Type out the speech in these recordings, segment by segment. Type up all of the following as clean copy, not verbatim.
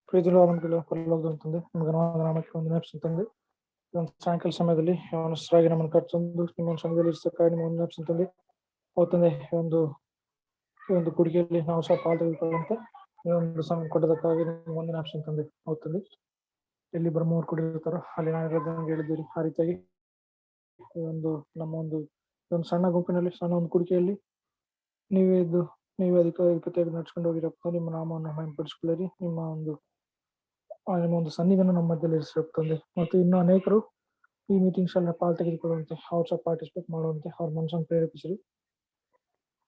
ಪ್ರೀತಿಲೋ ಅವನಿಗೆ ಪರಲೋಕದಂತಂದೆ ನಿಮಗೆ ನಾಮಕ್ಕೆ ಒಂದು ನೆನಪಿಸುತ್ತದೆ. ಇದೊಂದು ಸಾಯಂಕಾಲ ಸಮಯದಲ್ಲಿ ಅವನಸ್ರಾಗಿ ನಮ್ಮನ್ನು ಕರೆತಂದು ನಿಮ್ಮ ಸಂಘದಲ್ಲಿ ಇರ್ತಕ್ಕಾಗಿ ನಿಮ್ಮ ಒಂದು ನೆನಪಿಸುತ್ತದೆ. ಅವತ್ತಂದೆ ಈ ಒಂದು ಕುಡಿಕೆಯಲ್ಲಿ ನಾವು ಸಹ ಪಾಲು ತೆಗೆದುಕೊಳ್ಳುವಂತೆ ಈ ಒಂದು ಸಮಯ ಕೊಟ್ಟದಕ್ಕಾಗಿ ನಿಮ್ಮ ಒಂದು ನೆನಪಿಸುತ್ತದೆ. ಅವತ್ತಂದೆ ಎಲ್ಲಿ ಬ್ರಹ್ಮವರು ಕುಡಿದಿರ್ತಾರೋ ಅಲ್ಲಿ ನಾನು ಹೇಳಿದ್ದೀರಿ. ಆ ರೀತಿಯಾಗಿ ಈ ಒಂದು ನಮ್ಮ ಒಂದು ಸಣ್ಣ ಗುಂಪಿನಲ್ಲಿ ಸಣ್ಣ ಒಂದು ಕುಡಿಕೆಯಲ್ಲಿ ನೀವೇ ಅದಕ್ಕೆ ತೆಗೆದು ನಡ್ಸ್ಕೊಂಡು ಹೋಗಿರಪ್ಪ. ನಿಮ್ಮ ನಾಮವನ್ನು ಮಹಿಮೆಪಡಿಸಿಕೊಳ್ಳಿರಿ. ನಿಮ್ಮ ಒಂದು ಸನ್ನಿಧಿಯನ್ನು ನಮ್ಮ ಮಧ್ಯದಲ್ಲಿ ಇರಿಸಿರುತ್ತದೆ. ಮತ್ತು ಇನ್ನೂ ಅನೇಕರು ಈ ಮೀಟಿಂಗ್ಸ್ ಎಲ್ಲ ಪಾಲು ತೆಗೆದುಕೊಳ್ಳುವಂತೆ ಅವ್ರು ಸಹ ಪಾರ್ಟಿಸಿಪೇಟ್ ಮಾಡುವಂತೆ ಅವ್ರ ಮನಸ್ಸನ್ನು ಪ್ರೇರೇಪಿಸಿರಿ.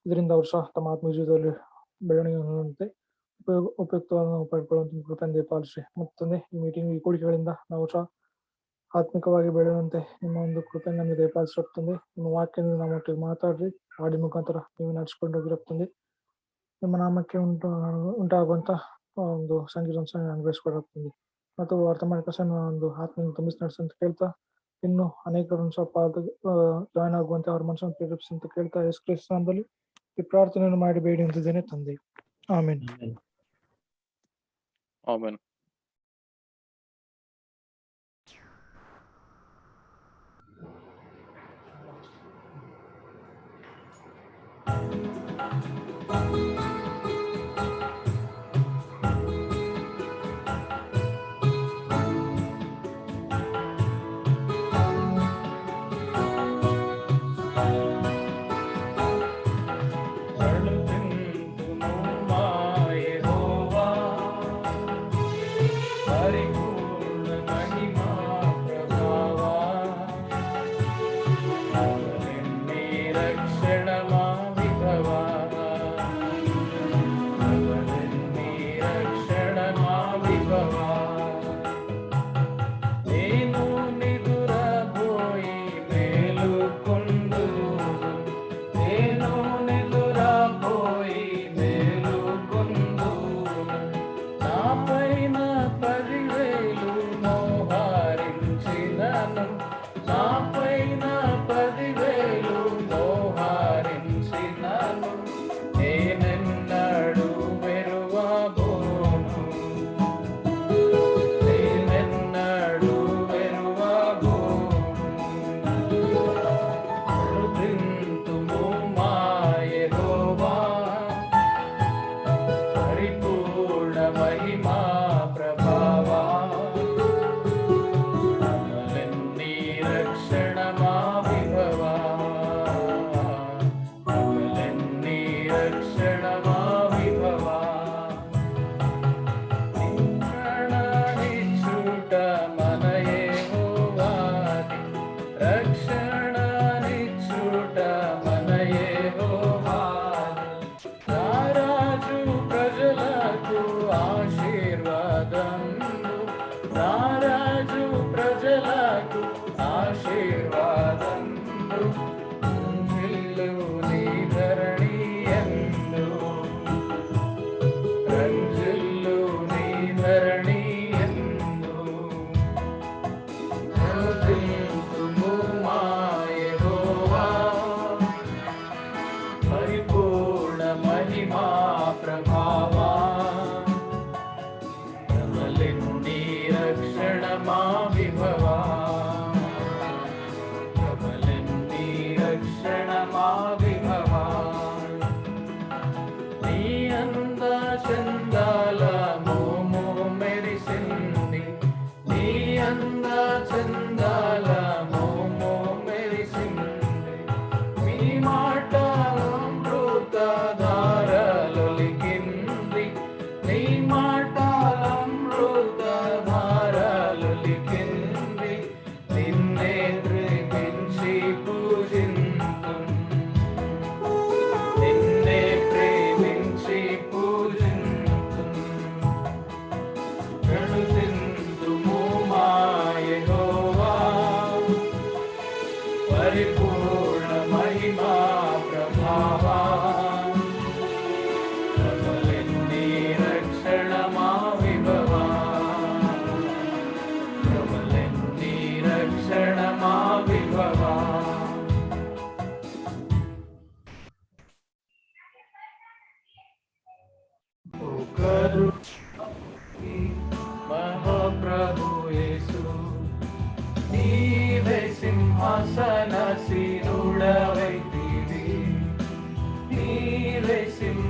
ಇದರಿಂದ ಅವ್ರು ಸಹ ತಮ್ಮ ಆತ್ಮ ಜೀವಿತದಲ್ಲಿ ಬೆಳವಣಿಗೆ ಹೊಂದುವಂತೆ ಉಪಯುಕ್ತವನ್ನು ಪಡ್ಕೊಳ್ಳುವಂತೆ ಕೃಪೆಯಿಂದ ಪಾಲಿಸಿ. ಮತ್ತೊಂದೇ ಈ ಕೂಡಿಕೆಗಳಿಂದ ನಾವು ಸಹ ಆತ್ಮಿಕವಾಗಿ ಬೆಳೆಯುವಂತೆ ನಿಮ್ಮ ಒಂದು ಕೃಪೆ ನಮಗೆ ದಯಪಾಲಿಸಿರುತ್ತದೆ. ನಿಮ್ಮ ವಾಕ್ಯದಿಂದ ನಾವು ಒಟ್ಟಿಗೆ ಮಾತಾಡ್ರಿ, ಹಾಡಿನ ಮುಖಾಂತರ ನೀವು ನಡೆಸ್ಕೊಂಡು ಹೋಗಿರುತ್ತದೆ. ನಿಮ್ಮ ನಾಮಕ್ಕೆ ಉಂಟಾಗುವಂತ ಒಂದು ಸಂಗೀತ ಅನುಗ್ರಹಿಸಿಕೊಡುತ್ತದೆ. ಮತ್ತು ವರ್ತಮಾನ ಕಸನ ಒಂದು ಆತ್ಮೀಯ ತುಂಬಿಸಿ ನಡೆಸಂತ ಕೇಳ್ತಾ, ಇನ್ನು ಅನೇಕರನ್ನು ಸ್ವಲ್ಪ ಜಾಯ್ನ್ ಆಗುವಂತೆ ಅವ್ರ ಮನಸ್ಸನ್ನು ಪ್ರೇರೇಪಿಸಿ ಅಂತ ಕೇಳ್ತಾ, ಯೇಸು ಕ್ರಿಸ್ತನ ನಾಮದಲ್ಲಿ ಈ ಪ್ರಾರ್ಥನೆಯನ್ನು ಮಾಡಿ ಬೇಡಿ ಅಂತಿದ್ದೇನೆ ತಂದೆ. ಆಮೆನ್. ಆಮೆನ್.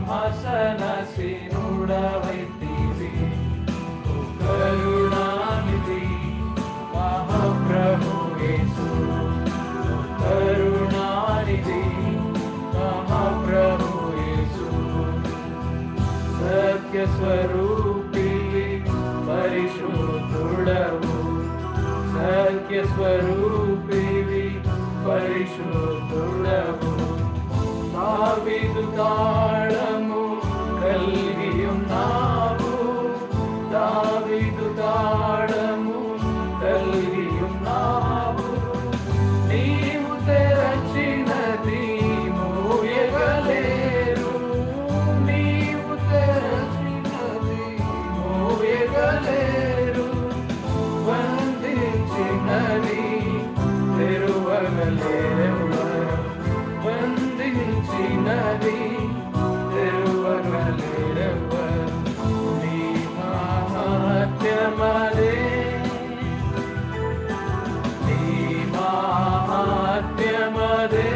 సింహాసనసీనుడవైతివి, ఓ కరుణానిధి మహాప్రభు యేసు, ఓ కరుణానిధి మహాప్రభు యేసు. సత్య స్వరూపి పరిశుద్ధుడవు, సత్య స్వరూపివి పరిశుద్ధుడవు. దావీదు తాళము కలిగియున్నావు, దావీదు తాళము కలిగియున్నావు. నీవు తెరచినది మోయగలేరు, నీవు తెరచినది మోయగలేరు. బంధించినది తెరువగలేరెవరు, బంధించినది తెరువగలేరెవరు. నీ మహాత్మ్యమదే, నీ మహాత్మ్యమదే.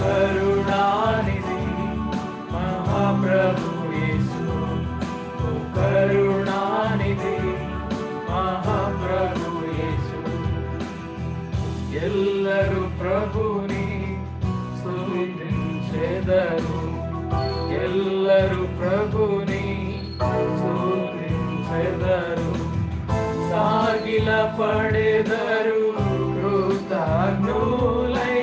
కరుణానిధి మహాప్రభు యేసు, ఓ కరుణానిధి మహాప్రభు యేసు. ఎల్లరూ ప్రభుని స్తుతించెదరు, ఎల్లరూ ప్రభుని స్తుతించెదరు. సాగిల పడెదరు కృతజ్ఞులై,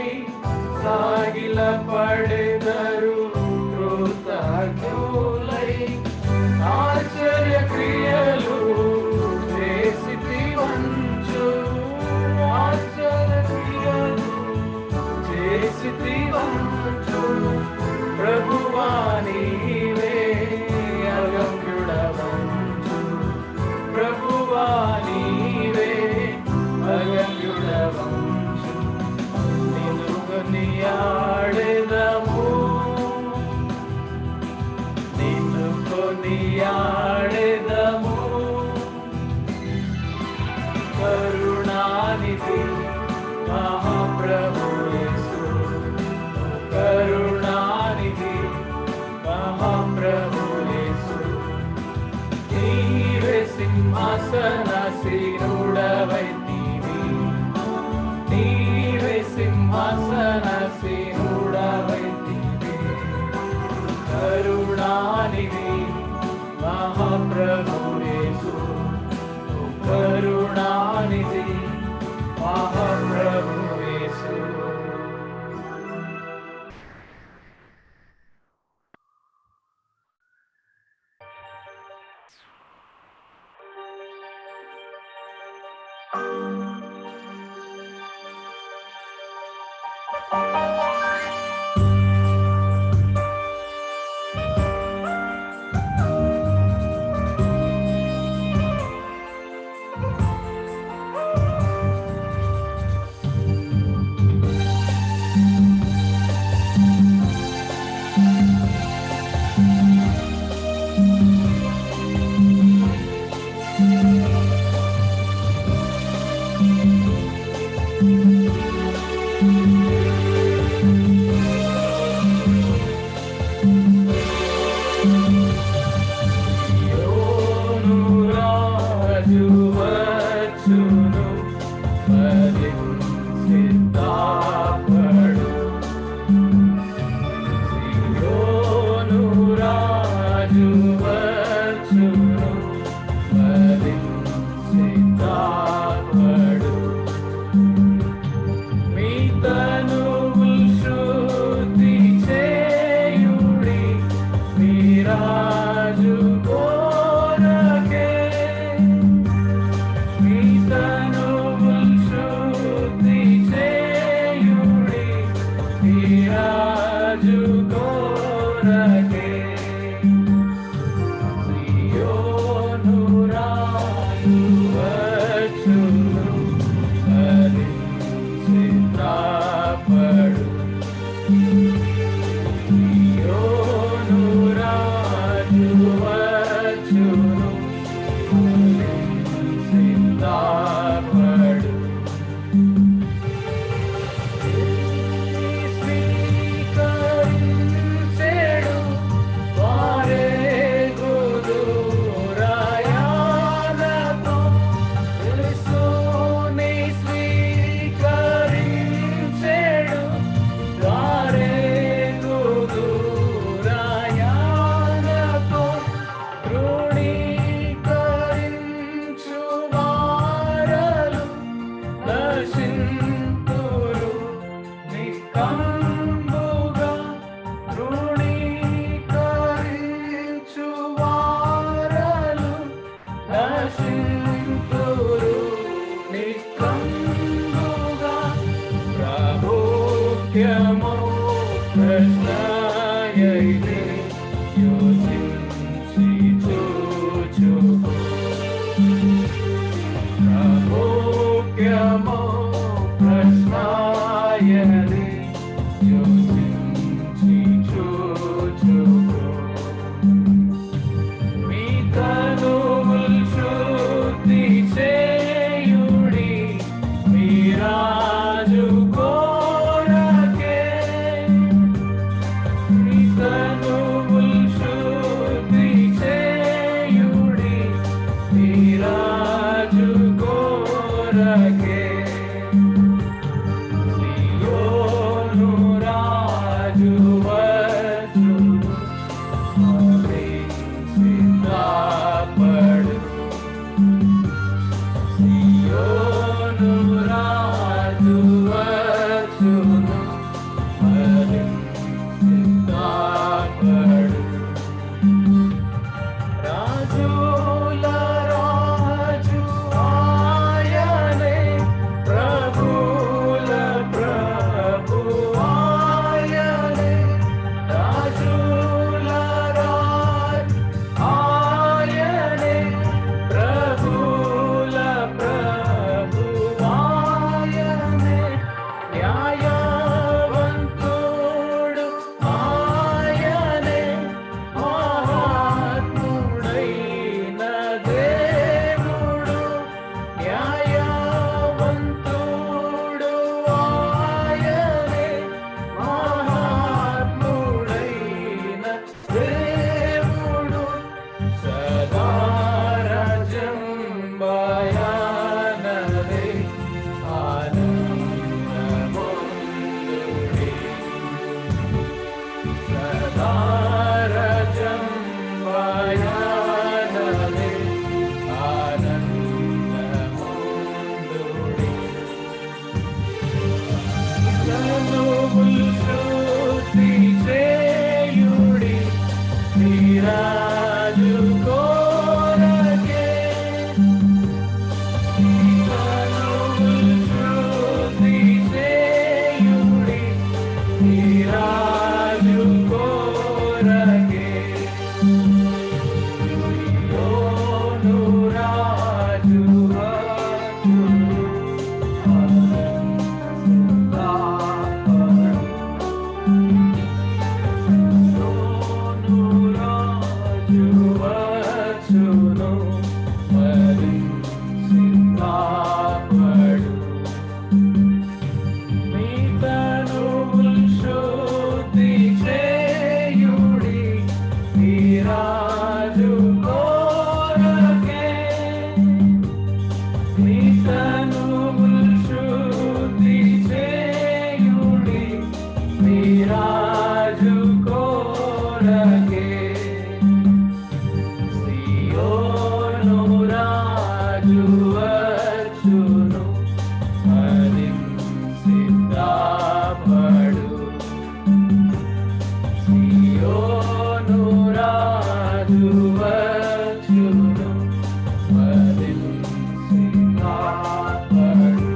సాగిల పడెదరు కృతజ్ఞులై. ఆశ్చర్య క్రియలు చేసితివంచు, ఆశ్చర్య క్రియలు చేసితివంచు. ప్రభువా నీవే అగమ్యుడవంచు, ప్రభువా నీవే అగమ్యుడవంచు. నిన్ను కొనియాడెదము, నిన్ను కొనియాడెదము. కరుణానిధి మహాప్రభు యేసు, కరుణానిధి మహాప్రభు యేసు. నీవే సింహాసనసీనుడవైతివి, నీవే సింహాసనసీనుడవైతివి. కరుణానిధి మహాప్రభు యేసు, కరుణానిధి మహాప్రభు యేసు. ముఖ్యమో ప్రశ్నయైతే యోచించి చూచుకో. ముఖ్యమో ప్రశ్నయైతే యోచించి చూచుకో. మీ తనువుల్ శుద్ధి చేయుడి, మీ రాజు కోరకే. మీ తనువుల్ శుద్ధి చేయుడి, మీ రాజు కోరకే. సియోను రాజు వచ్చును, సిద్ధపడు. సియోను రాజు వచ్చును, సిద్ధపడు. రాజుల రాజు ఆయనే, ప్రభుల ప్రభు ఆయనే. రాజుల రాజు ఆయనే, ప్రభుల ప్రభు ఆయనే. న్యాయవంతుడు ఆయనే, మహాత్ముడైన దేవుడు. న్యాయవంతుడు ఆయనే, మహాత్ముడైన దేవుడు. సదా రాజ్యంబయనదే ఆనందమొందుడి. సదా రాజ్యంబయనదే ఆనందమొందుడి. తనువుల్ శుద్ధి చేయుడి, మీ రాజు కోరకే. తనువుల్ శుద్ధి చేయుడి, మీ రాజు కోరకే. సియోను రాజు వచ్చును, సిద్ధపడు. సియోను రాజు వచ్చును, సిద్ధపడు. మీ తనువుల్ శుద్ధి చేయుడి, మీ రాజు కోరకే. మీ తనువుల్ శుద్ధి చేయుడి, మీ రాజు కోరకే. సియోను రాజు వచ్చును, సిద్ధపడు. సియోను రాజు వచ్చును, సిద్ధపడు.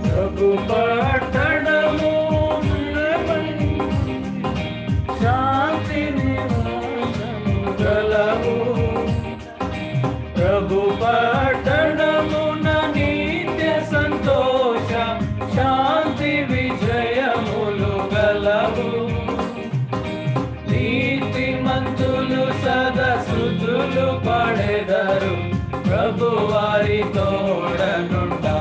ప్రభు పట్టణమున వారి తోడనుండా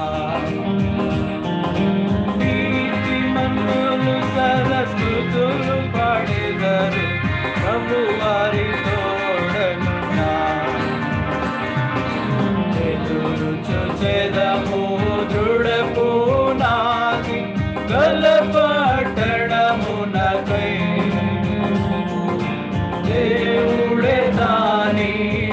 నీతిమంతులు సరస్వతులు పాడెదరు ప్రభు వారి తోడనుండా ఎదురు చూచెదము దృఢపు నాది గలపట్టడమునకై దేవుడే దాని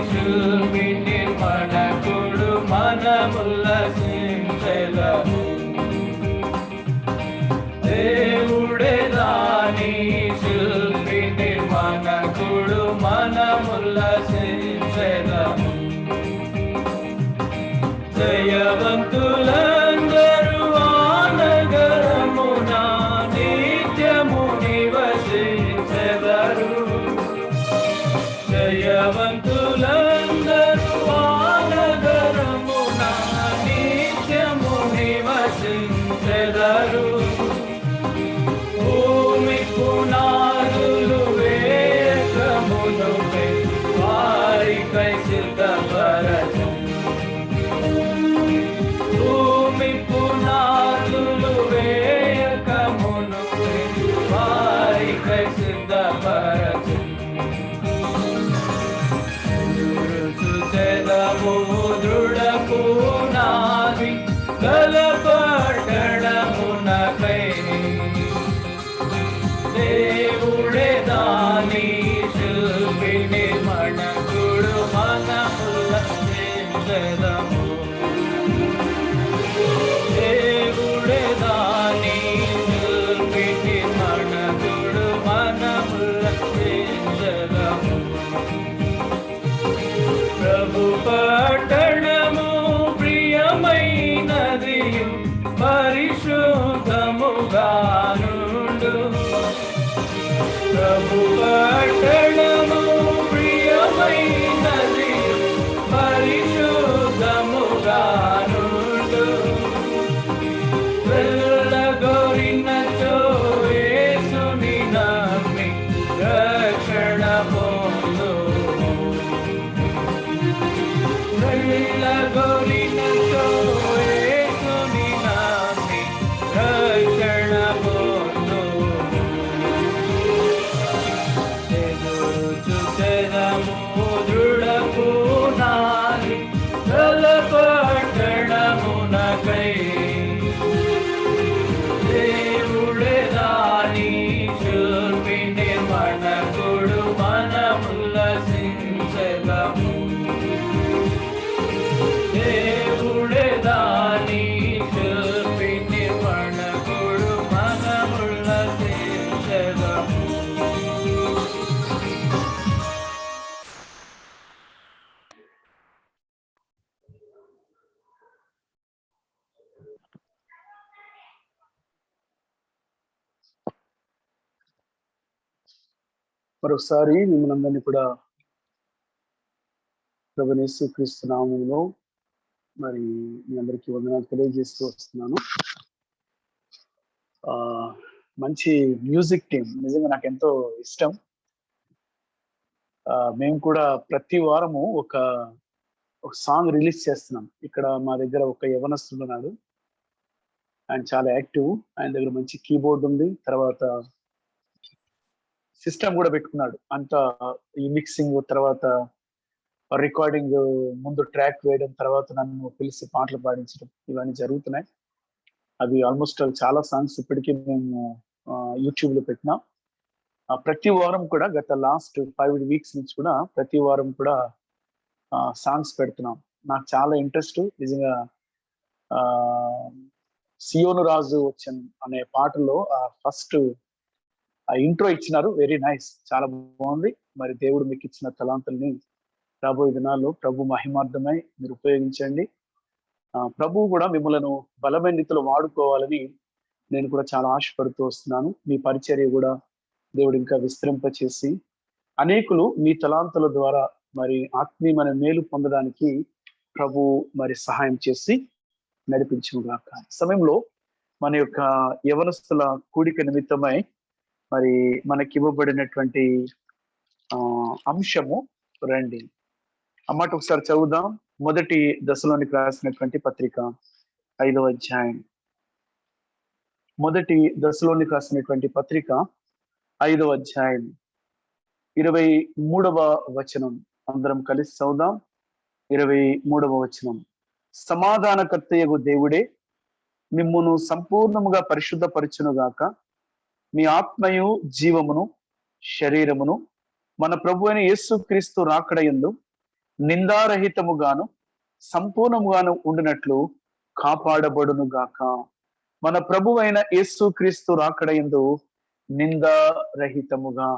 శిల్పి నిర్మాణకుడు మనముల్లసించెదము దేవుడే దాని శిల్పి నిర్మాణకుడు మనముల్లసించెదము జయవంతులందరూ ఆ నగరమున నిత్యము నివసించెదరు జయవంతులందరూ ఆ నగరమున నిత్యము నివసించెదరు భూమి పునాదులు వేయకమునుపై వారికై సిద్ధపరచు భూమి పునాదులు వేయకమునుపై వారికై సిద్ధపరచు చూచెదము దృఢపు నాది గలపట్టడమునకై దేవుడే దాని శిల్పి నిర్మాణకుడు మనముల్లసించెదము దేవుడే దాని శిల్పి నిర్మాణకుడు మనముల్లసించెదము ప్రభు పట్టణము ప్రియమైనది పరిశుద్ధముగానుండు ప్రభు పట్టణము ప్రియమైనది పరిశుద్ధముగానుండు వెళ్ళగోరినచో యేసుని నమ్మి రక్షణ పొందు వెళ్ళగోరినచో యేసుని నమ్మి రక్షణ పొందు ఎదురు చూచెదము దృఢపు నాది గలపట్టడమునకై దేవుడే దాని శిల్పి నిర్మాణకుడు మనముల్లసించెదము దేవుడే దాని శిల్పి నిర్మాణకుడు మనముల్లసించెదము మరొకసారి మిమ్మల్ని అందరినీ కూడా ప్రభువైన యేసుక్రీస్తు నామములో మరి మీ అందరికీ వందనాలు తెలియజేస్తూ వస్తున్నాను. మంచి మ్యూజిక్ టీం నిజంగా నాకు ఎంతో ఇష్టం. మేము కూడా ప్రతి వారము ఒక సాంగ్ రిలీజ్ చేస్తున్నాం. ఇక్కడ మా దగ్గర ఒక యవనస్తుడు ఉన్నాడు, ఆయన చాలా యాక్టివ్. ఆయన దగ్గర మంచి కీబోర్డ్ ఉంది, తర్వాత సిస్టమ్ కూడా పెట్టుకున్నాడు. అంతా ఈ మిక్సింగ్, తర్వాత రికార్డింగ్, ముందు ట్రాక్ వేయడం, తర్వాత నన్ను పిలిచి పాటలు పాడించడం, ఇవన్నీ జరుగుతున్నాయి. అవి ఆల్మోస్ట్ చాలా సాంగ్స్ ఇప్పటికీ మేము యూట్యూబ్ లో పెట్టినాం. ప్రతి వారం కూడా గత లాస్ట్ 5 weeks నుంచి కూడా ప్రతి వారం కూడా సాంగ్స్ పెడుతున్నాం. నాకు చాలా ఇంట్రెస్ట్ నిజంగా. సియోను రాజు వచ్చన్ అనే పాటలో ఫస్ట్ ఇంట్రో ఇచ్చినారు, వెరీ నైస్, చాలా బాగుంది. మరి దేవుడు మీకు ఇచ్చిన తలాంతుల్ని రాబోయే దినాల్లో ప్రభు మహిమార్థమై మీరు ఉపయోగించండి. ప్రభువు కూడా మిమ్మల్ని బలమైన రీతిలో వాడుకోవాలని నేను కూడా చాలా ఆశపడుతూ వస్తున్నాను. మీ పరిచర్య కూడా దేవుడు ఇంకా విస్తరింపచేసి అనేకులు మీ తలాంతుల ద్వారా మరి ఆత్మీయమైన మేలు పొందడానికి ప్రభు మరి సహాయం చేసి నడిపించుగాక. సమయంలో మన యొక్క యవనస్తుల కూడిక నిమిత్తమై మరి మనకి ఇవ్వబడినటువంటి అంశము రండి. ఆ మాట ఒకసారి చదువుదాం. మొదటి దశలోనికి రాసినటువంటి పత్రిక 5వ అధ్యాయం. మొదటి దశలోనికి రాసినటువంటి పత్రిక 5వ అధ్యాయం 23వ వచనం. అందరం కలిసి చదువుదాం. 23వ వచనం. సమాధానకర్తయగు దేవుడే మిమ్మును సంపూర్ణముగా పరిశుద్ధపరచునుగాక, మీ ఆత్మయు జీవమును శరీరమును మన ప్రభు అయిన యేసుక్రీస్తు రాకడయందు నిందారహితముగాను సంపూర్ణముగాను ఉండినట్లు కాపాడబడును గాక. మన ప్రభు అయిన యేసుక్రీస్తు రాకడయందు నిందారహితముగా.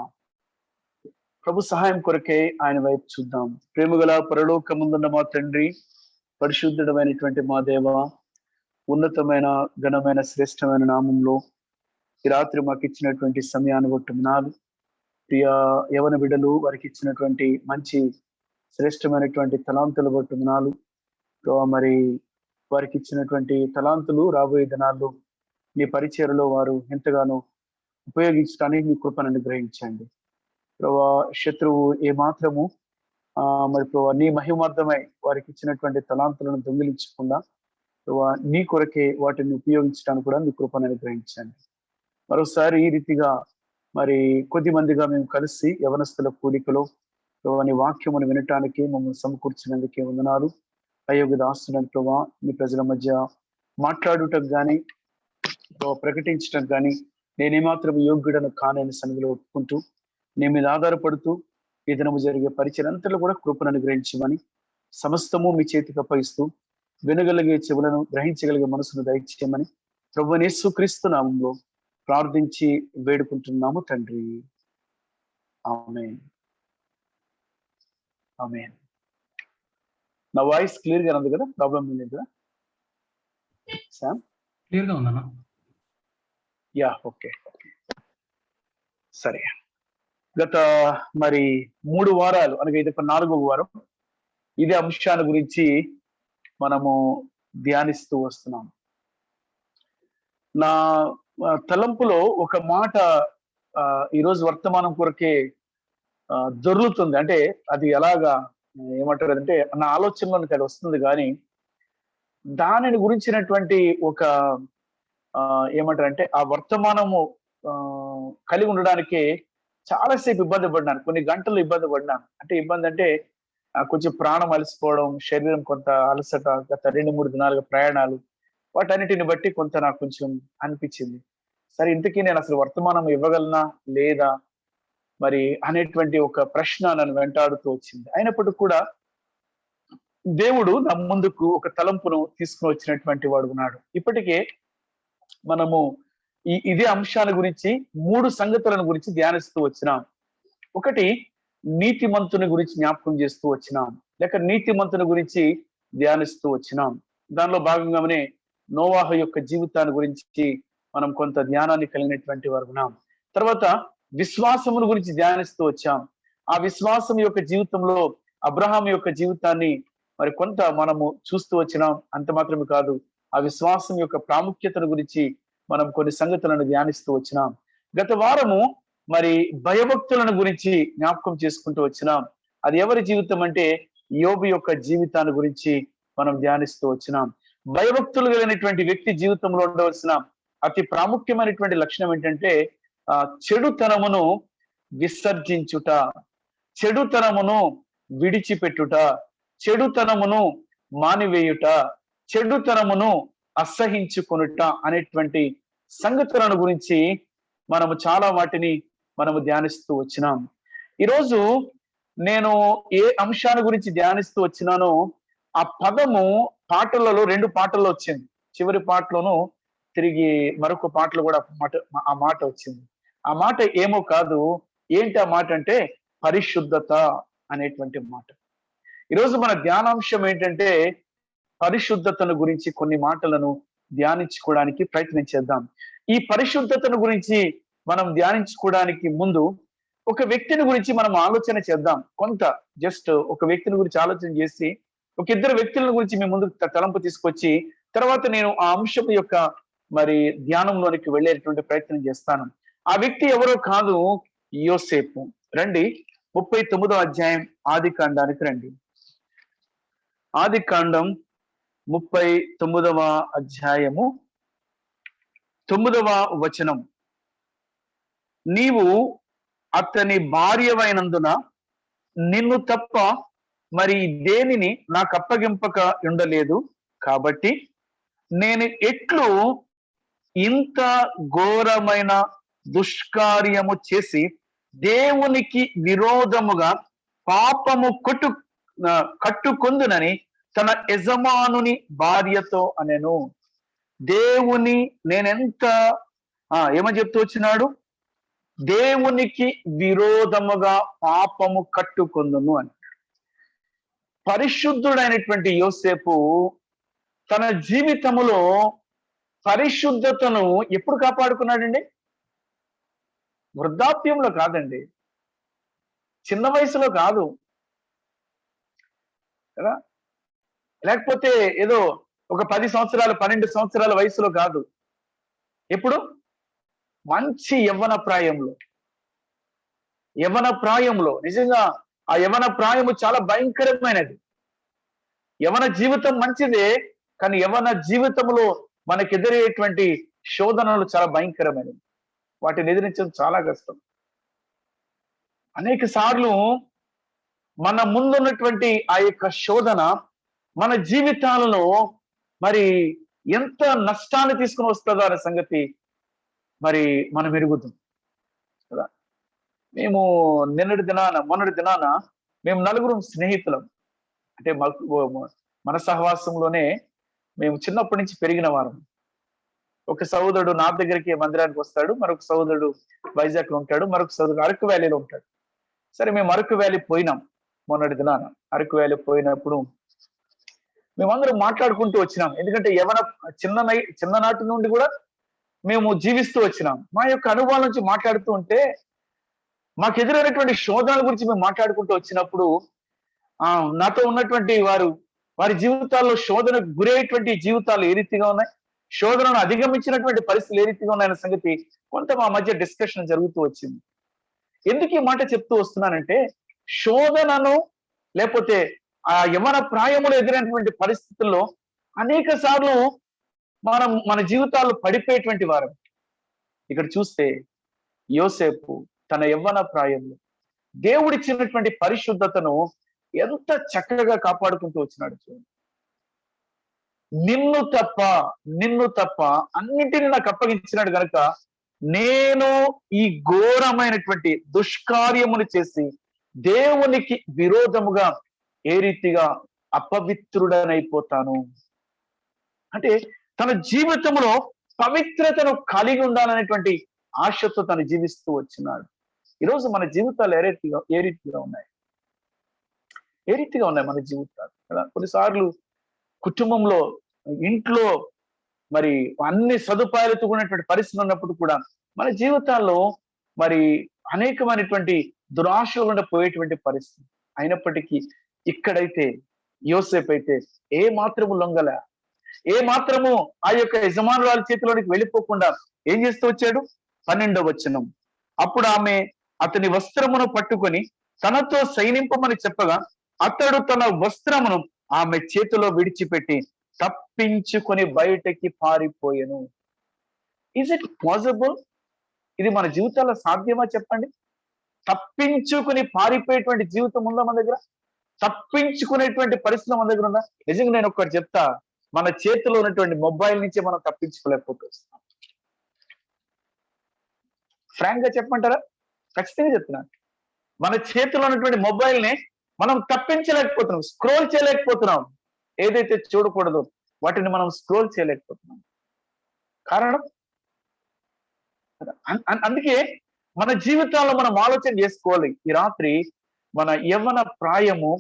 ప్రభు సహాయం కొరకే ఆయన వైపు చూద్దాం. ప్రేమగల పరలోకముందున్న మా తండ్రి, పరిశుద్ధుడమైనటువంటి మా దేవ, ఉన్నతమైన ఘనమైన శ్రేష్టమైన నామంలో ఈ రాత్రి మాకు ఇచ్చినటువంటి సమయాన్ని వందనాలు. ప్రియ యవన బిడ్డలు వారికి ఇచ్చినటువంటి మంచి శ్రేష్టమైనటువంటి తలాంతులు వందనాలు. మరి వారికి ఇచ్చినటువంటి తలాంతులు రాబోయే దినాల్లో మీ పరిచయలో వారు ఎంతగానో ఉపయోగించడానికి మీ కృపను అనుగ్రహించండి. ప్రభా, శత్రువు ఏమాత్రము మరి ప్రభా నీ మహిమార్థమై వారికి ఇచ్చినటువంటి తలాంతులను దొంగిలించకుండా ప్రభా నీ కొరకే వాటిని ఉపయోగించడానికి కూడా మీ కృపను అనుగ్రహించండి. మరోసారి ఈ రీతిగా మరి కొద్ది మందిగా మేము కలిసి యవనస్తుల కూడికలో ప్రభా నీ వాక్యమును వినటానికి మమ్మల్ని సమకూర్చినందుకే వందనాలు. అయోగ్య దాస్తున్న ప్రభా మీ ప్రజల మధ్య మాట్లాడుటకు కానీ ప్రకటించటం కానీ నేనేమాత్రం యోగ్యుడను కానని సన్నిధిలో ఒప్పుకుంటూ నీ మీద ఆధారపడుతూ ఈ దినము జరిగే పరిచయంతలో కూడా కృపను అనుగ్రహించమని సమస్తము మీ చేతికి అప్పగిస్తూ వినగలిగే చెవులను గ్రహించగలిగే మనసును దయచేయమని ప్రభువైన యేసుక్రీస్తు నామములో ప్రార్థించి వేడుకుంటున్నాము తండ్రి. ఆమేన్. ఆమేన్. నా వాయిస్ క్లియర్ గా ఉంది కదా? ప్రాబ్లం లేదు కదా శామ్? క్లియర్ గా ఉందన్నా. Yeah, okay. సరే, గత మరి 3 వారాలు అనగా ఇది 4వ వారం ఇదే అంశాల గురించి మనము ధ్యానిస్తూ వస్తున్నాం. నా తలంపులో ఒక మాట ఈరోజు వర్తమానం కొరకే దొర్లుతుంది. అంటే అది ఎలాగా ఏమంటారు అంటే నా ఆలోచనలోనికి అది వస్తుంది, కానీ దానిని గురించినటువంటి ఒక ఏమంటారంటే ఆ వర్తమానము కలిగి ఉండడానికి చాలాసేపు ఇబ్బంది పడినాను. కొన్ని గంటలు ఇబ్బంది పడినాను. అంటే ఇబ్బంది అంటే కొంచెం ప్రాణం అలసిపోవడం, శరీరం కొంత అలసట, గత 2-3 దినాలుగా ప్రయాణాలు, వాటన్నిటిని బట్టి కొంత నాకు కొంచెం అనిపించింది. సరే, ఇంతకీ నేను అసలు వర్తమానం ఇవ్వగలనా లేదా మరి అనేటువంటి ఒక ప్రశ్న నన్ను వెంటాడుతూ వచ్చింది. అయినప్పటికీ కూడా దేవుడు నా ముందుకు ఒక తలంపును తీసుకుని వచ్చినటువంటి వాడు ఉన్నాడు. ఇప్పటికే మనము ఇదే అంశాల గురించి 3 సంగతులను గురించి ధ్యానిస్తూ వచ్చినాం. ఒకటి, నీతిమంతుని గురించి జ్ఞాపకం చేస్తూ వచ్చినాం, లేక నీతిమంతుని గురించి ధ్యానిస్తూ వచ్చినాం. దానిలో భాగంగానే నోవాహు యొక్క జీవితాన్ని గురించి మనం కొంత ధ్యానాన్ని కలిగినటువంటి వారు ఉన్నాం. తర్వాత విశ్వాసమును గురించి ధ్యానిస్తూ వచ్చాం. ఆ విశ్వాసం యొక్క జీవితంలో అబ్రహాం యొక్క జీవితాన్ని మరి కొంత మనము చూస్తూ వచ్చినాం. అంత మాత్రమే కాదు, ఆ విశ్వాసం యొక్క ప్రాముఖ్యతను గురించి మనం కొన్ని సంగతులను ధ్యానిస్తూ వచ్చినాం. గత వారము మరి భయభక్తులను గురించి జ్ఞాపకం చేసుకుంటూ వచ్చినాం. అది ఎవరి జీవితం అంటే యోబు యొక్క జీవితాన్ని గురించి మనం ధ్యానిస్తూ వచ్చినాం. భయభక్తులు కలిగినటువంటి వ్యక్తి జీవితంలో ఉండవలసిన అతి ప్రాముఖ్యమైనటువంటి లక్షణం ఏంటంటే చెడుతనమును విసర్జించుట, చెడుతనమును విడిచిపెట్టుట, చెడుతనమును మానివేయుట, చెడుతనమును అసహించుకొనుట అనేటువంటి సంగతులను గురించి మనము చాలా వాటిని మనము ధ్యానిస్తూ వచ్చినాం. ఈరోజు నేను ఏ అంశాల గురించి ధ్యానిస్తూ వచ్చినానో ఆ పదము పాటలలో 2 పాటల్లో వచ్చింది. చివరి పాటలోను తిరిగి మరొక పాటలో కూడా ఆ మాట వచ్చింది. ఆ మాట ఏమో కాదు, ఏంటి ఆ మాట అంటే పరిశుద్ధత అనేటువంటి మాట. ఈరోజు మన ధ్యానాంశం ఏంటంటే పరిశుద్ధతను గురించి కొన్ని మాటలను ధ్యానించుకోవడానికి ప్రయత్నం చేద్దాం. ఈ పరిశుద్ధతను గురించి మనం ధ్యానించుకోవడానికి ముందు ఒక వ్యక్తిని గురించి మనం ఆలోచన చేద్దాం. కొంత జస్ట్ ఒక వ్యక్తిని గురించి ఆలోచన చేసి ఒక 2 వ్యక్తుల గురించి మీ ముందు తలంపు తీసుకొచ్చి తర్వాత నేను ఆ అంశం యొక్క మరి ధ్యానంలోనికి వెళ్ళేటువంటి ప్రయత్నం చేస్తాను. ఆ వ్యక్తి ఎవరో కాదు, యోసేపు. రండి 39వ అధ్యాయం ఆదికాండానికి రండి. ఆదికాండం 39వ అధ్యాయము 9వ వచనం. నీవు అతని భార్యవైనందున నిన్ను తప్ప మరి దేనిని నాకు అప్పగింపక ఉండలేదు, కాబట్టి నేను ఎట్లు ఇంత ఘోరమైన దుష్కార్యము చేసి దేవునికి విరోధముగా పాపము కట్టుకొందునని తన యజమానుని భార్యతో అనెను. దేవుని నేనెంత ఏమని చెప్తూ వచ్చినాడు? దేవునికి విరోధముగా పాపము కట్టుకొందును అని. పరిశుద్ధుడైనటువంటి యోసేపు తన జీవితములో పరిశుద్ధతను ఎప్పుడు కాపాడుకున్నాడండి? వృద్ధాప్యంలో కాదండి, చిన్న వయసులో కాదు కదా, లేకపోతే ఏదో ఒక 10 సంవత్సరాలు 12 సంవత్సరాల వయసులో కాదు. ఎప్పుడు? మంచి యవ్వన ప్రాయంలో. నిజంగా ఆ యవ్వన ప్రాయము చాలా భయంకరమైనది. యవ్వన జీవితం మంచిదే, కానీ యవ్వన జీవితంలో మనకు ఎదురయ్యేటువంటి శోధనలు చాలా భయంకరమైనవి. వాటిని ఎదిరించడం చాలా కష్టం. అనేక సార్లు మన ముందున్నటువంటి ఆ యొక్క శోధన మన జీవితాలలో మరి ఎంత నష్టాన్ని తీసుకుని వస్తుందో అనే సంగతి మరి మనం ఎరుగుతాం కదా. మేము మొన్నటి దినాన మేము 4 స్నేహితులం. అంటే మన సహవాసంలోనే మేము చిన్నప్పటి నుంచి పెరిగిన వారం. ఒక సహోదరుడు నా దగ్గరికి మందిరానికి వస్తాడు, మరొక సహోదరుడు వైజాగ్ లో ఉంటాడు, మరొక సహోదరుడు అరకు వ్యాలీలో ఉంటాడు. సరే, మేము అరకు వ్యాలీ పోయినాం. మొన్నటి దినాన అరకు వ్యాలీ పోయినప్పుడు మేమందరం మాట్లాడుకుంటూ వచ్చినాం. ఎందుకంటే చిన్ననాటి నుండి కూడా మేము జీవిస్తూ వచ్చినాం. మా యొక్క అనుభవాల నుంచి మాట్లాడుతూ ఉంటే మాకు ఎదురైనటువంటి శోధనల గురించి మేము మాట్లాడుకుంటూ వచ్చినప్పుడు నాతో ఉన్నటువంటి వారి జీవితాల్లో శోధనకు గురయ్యేటువంటి జీవితాలు ఏ రీతిగా ఉన్నాయి, శోధనను అధిగమించినటువంటి పరిస్థితులు ఏ రీతిగా ఉన్నాయన్న సంగతి కొంత మా మధ్య డిస్కషన్ జరుగుతూ వచ్చింది. ఎందుకు ఈ మాట చెప్తూ వస్తున్నానంటే, శోధనను లేకపోతే ఆ యవ్వన ప్రాయములో ఎదురైనటువంటి పరిస్థితుల్లో అనేక సార్లు మన జీవితాల్లో పడిపోయేటువంటి వారం. ఇక్కడ చూస్తే యోసేపు తన యవ్వన ప్రాయంలో దేవుడిచ్చినటువంటి పరిశుద్ధతను ఎంత చక్కగా కాపాడుకుంటూ వచ్చినాడు చూడండి. నిన్ను తప్ప అన్నింటినీ నాకు అప్పగించినాడు గనక నేను ఈ ఘోరమైనటువంటి దుష్కార్యమును చేసి దేవునికి విరోధముగా ఏ రీతిగా అపవిత్రుడనైపోతాను అంటే, తన జీవితంలో పవిత్రతను కలిగి ఉండాలనేటువంటి ఆశతో తను జీవిస్తూ వచ్చినాడు. ఈరోజు మన జీవితాలు ఏ రీతిగా ఉన్నాయి మన జీవితాలు కదా. కొన్నిసార్లు కుటుంబంలో, ఇంట్లో మరి అన్ని సదుపాయాలతో కూడినటువంటి పరిస్థితులు ఉన్నప్పుడు కూడా మన జీవితాల్లో మరి అనేకమైనటువంటి దురాశలు ఉండ పోయేటువంటి పరిస్థితి. అయినప్పటికీ ఇక్కడైతే యోసేపు అయితే ఏ మాత్రము లొంగల, ఏ మాత్రము ఆ యొక్క యజమానురాల చేతిలోనికి వెళ్ళిపోకుండా ఏం చేస్తూ వచ్చాడు? 12వ వచనం. అప్పుడు ఆమె అతని వస్త్రమును పట్టుకొని తనతో సైనింపమని చెప్పగా అతడు తన వస్త్రమును ఆమె చేతిలో విడిచిపెట్టి తప్పించుకొని బయటకి పారిపోయెను. Is it possible? ఇది మన జీవితాల్లో సాధ్యమా చెప్పండి? తప్పించుకుని పారిపోయేటువంటి జీవితం ఉందా మన దగ్గర? తప్పించుకునేటువంటి పరిస్థితి మన దగ్గర ఉందా? నిజంగా నేను ఒకటి చెప్తా, మన చేతిలో ఉన్నటువంటి మొబైల్ నుంచి మనం తప్పించుకోలేకపోతున్నాం. ఫ్రాంక్ గా చెప్పమంటారా? ఖచ్చితంగా చెప్తున్నాను. మన చేతిలో ఉన్నటువంటి మొబైల్ ని మనం తప్పించలేకపోతున్నాం, స్క్రోల్ చేయలేకపోతున్నాం. ఏదైతే చూడకూడదు వాటిని మనం స్క్రోల్ చేయలేకపోతున్నాం. కారణం అందుకే మన జీవితాల్లో మనం ఆలోచన చేసుకోవాలి. ఈ రాత్రి మన యవ్వన ప్రాయము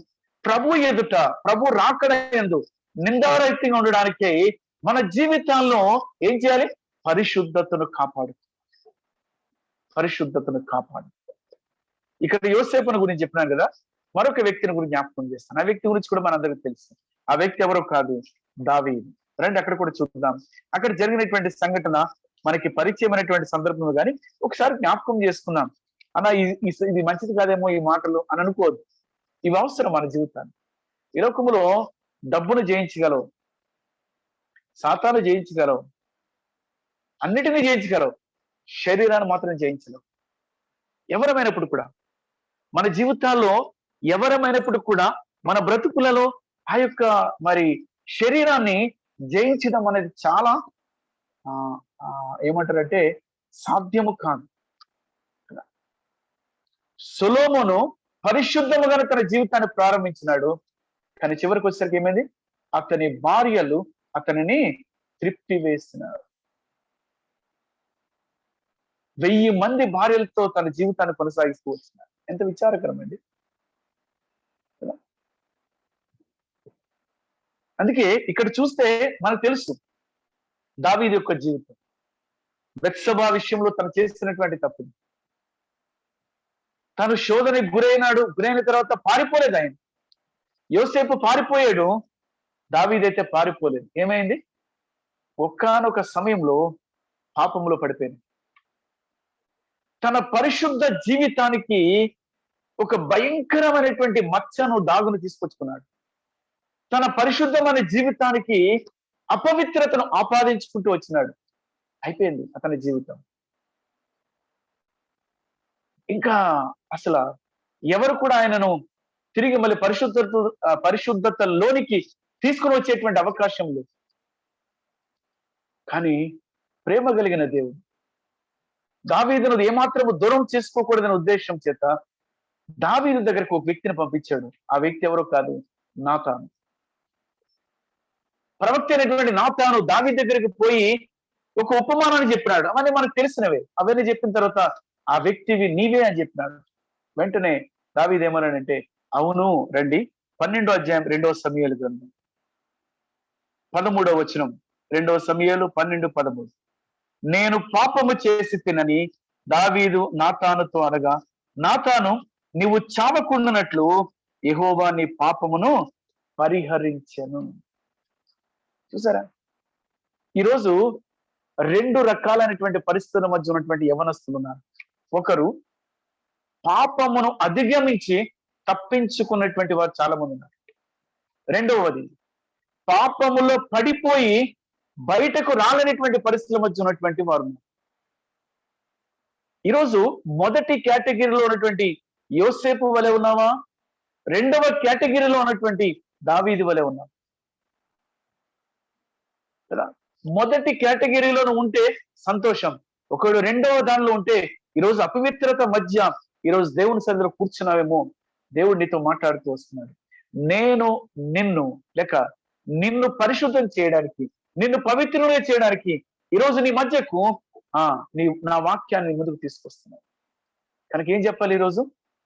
ప్రభు ఎదుట, ప్రభు రాకడ యందు నిందారహితంగా ఉండడానికి మన జీవితాల్లో ఏం చేయాలి? పరిశుద్ధతను కాపాడు. ఇక్కడ యోసేపుని గురించి చెప్పినాను కదా, మరొక వ్యక్తిని గురించి జ్ఞాపకం చేస్తాను. ఆ వ్యక్తి గురించి కూడా మనందరికీ తెలుసు. ఆ వ్యక్తి ఎవరో కాదు, దావీదు. రండి అక్కడ కూడా చూద్దాం. అక్కడ జరిగినటువంటి సంఘటన మనకి పరిచయమైనటువంటి సందర్భంలో కానీ ఒకసారి జ్ఞాపకం చేసుకున్నాం. అన్న ఇది మంచిది కాదేమో ఈ మాటలు అని అనుకోవద్దు. ఇవి అవసరం మన జీవితాన్ని. ఈ లోకములో డబ్బును జయించగలవు, సాతాను జయించగలవు, అన్నిటినీ జయించగలవు, శరీరాన్ని మాత్రం జయించలేవు. ఎవరమైనప్పుడు కూడా మన జీవితాల్లో ఎవరమైనప్పుడు కూడా మన బ్రతుకులలో ఆ యొక్క మరి శరీరాన్ని జయించడం అనేది చాలా ఏమంటారంటే సాధ్యము కాదు. సొలొమోను పరిశుద్ధముగా తన జీవితాన్ని ప్రారంభించినాడు, కానీ చివరికి వచ్చేసరికి ఏమైంది? అతని భార్యలు అతనిని తృప్తి వేస్తున్నారు. 1000 మంది భార్యలతో తన జీవితాన్ని కొనసాగిస్తూ వచ్చినాడు. ఎంత విచారకరం అండి. అందుకే ఇక్కడ చూస్తే మనకు తెలుసు దావీదు యొక్క జీవితం. బెత్షెబా విషయంలో తను చేస్తున్నటువంటి తప్పు, తను శోధనకి గురైన తర్వాత పారిపోలేదు ఆయన. యోసేపు పారిపోయాడు, దావీదైతే పారిపోలేదు. ఏమైంది? ఒకానొక సమయంలో పాపంలో పడిపోయింది. తన పరిశుద్ధ జీవితానికి ఒక భయంకరమైనటువంటి మచ్చను దాగును తీసుకొచ్చుకున్నాడు. తన పరిశుద్ధమైన జీవితానికి అపవిత్రతను ఆపాదించుకుంటూ వచ్చినాడు. అయిపోయింది అతని జీవితం. ఇంకా అసలు ఎవరు కూడా ఆయనను తిరిగి మళ్ళీ పరిశుద్ధతలోనికి తీసుకుని వచ్చేటువంటి అవకాశం లేదు. కానీ ప్రేమ కలిగిన దేవుడు దావీదును ఏమాత్రము దూరం చేసుకోకూడదనే ఉద్దేశం చేత దావీదు దగ్గరకు ఒక వ్యక్తిని పంపించాడు. ఆ వ్యక్తి ఎవరో కాదు, నాతాను. ప్రవక్త అయినటువంటి నాతాను దావీదు దగ్గరికి పోయి ఒక ఉపమానాన్ని చెప్పినాడు. అవన్నీ మనకు తెలిసినవే. అవన్నీ చెప్పిన తర్వాత ఆ వ్యక్తివి నీవే అని చెప్పినాడు. వెంటనే దావీదు ఏమన్నాడంటే, అవును రండి. 12వ అధ్యాయం 2వ సమూయేలు గ్రంథం 13వ వచనం, 2వ సమూయేలు 12:13. నేను పాపము చేసి తినని దావీదు నాతానుతో అనగా, నాతాను నీవు చావకుండానట్లు యెహోవా నీ పాపమును పరిహరించెను. చూసారా? ఈరోజు 2 రకాలైనటువంటి పరిస్థితుల మధ్య ఉన్నటువంటి యవనస్తులు ఉన్నారు. ఒకరు పాపమును అధిగమించి తప్పించుకున్నటువంటి వారు చాలా మంది ఉన్నారు. రెండవది పాపములో పడిపోయి బయటకు రాలేనటువంటి పరిస్థితుల మధ్య ఉన్నటువంటి వారు ఉన్నారు. ఈరోజు మొదటి కేటగిరీలో ఉన్నటువంటి యోసేపు వలె ఉన్నావా? రెండవ కేటగిరీలో ఉన్నటువంటి దావీదు వలె ఉన్నావా? మొదటి కేటగిరీలో ఉంటే సంతోషం. ఒకడు రెండవ దానిలో ఉంటే ఈరోజు అపవిత్రత మధ్య ఈరోజు దేవుని సన్నిధిలో కూర్చున్నావేమో, దేవుడు నీతో మాట్లాడుతూ వస్తున్నాడు. నేను నిన్ను పరిశుద్ధం చేయడానికి, నిన్ను పవిత్రులుగా చేయడానికి ఈరోజు నీ మధ్యకు నా వాక్యాన్ని ముందుకు తీసుకొస్తున్నాను. కనుక ఏం చెప్పాలి ఈరోజు?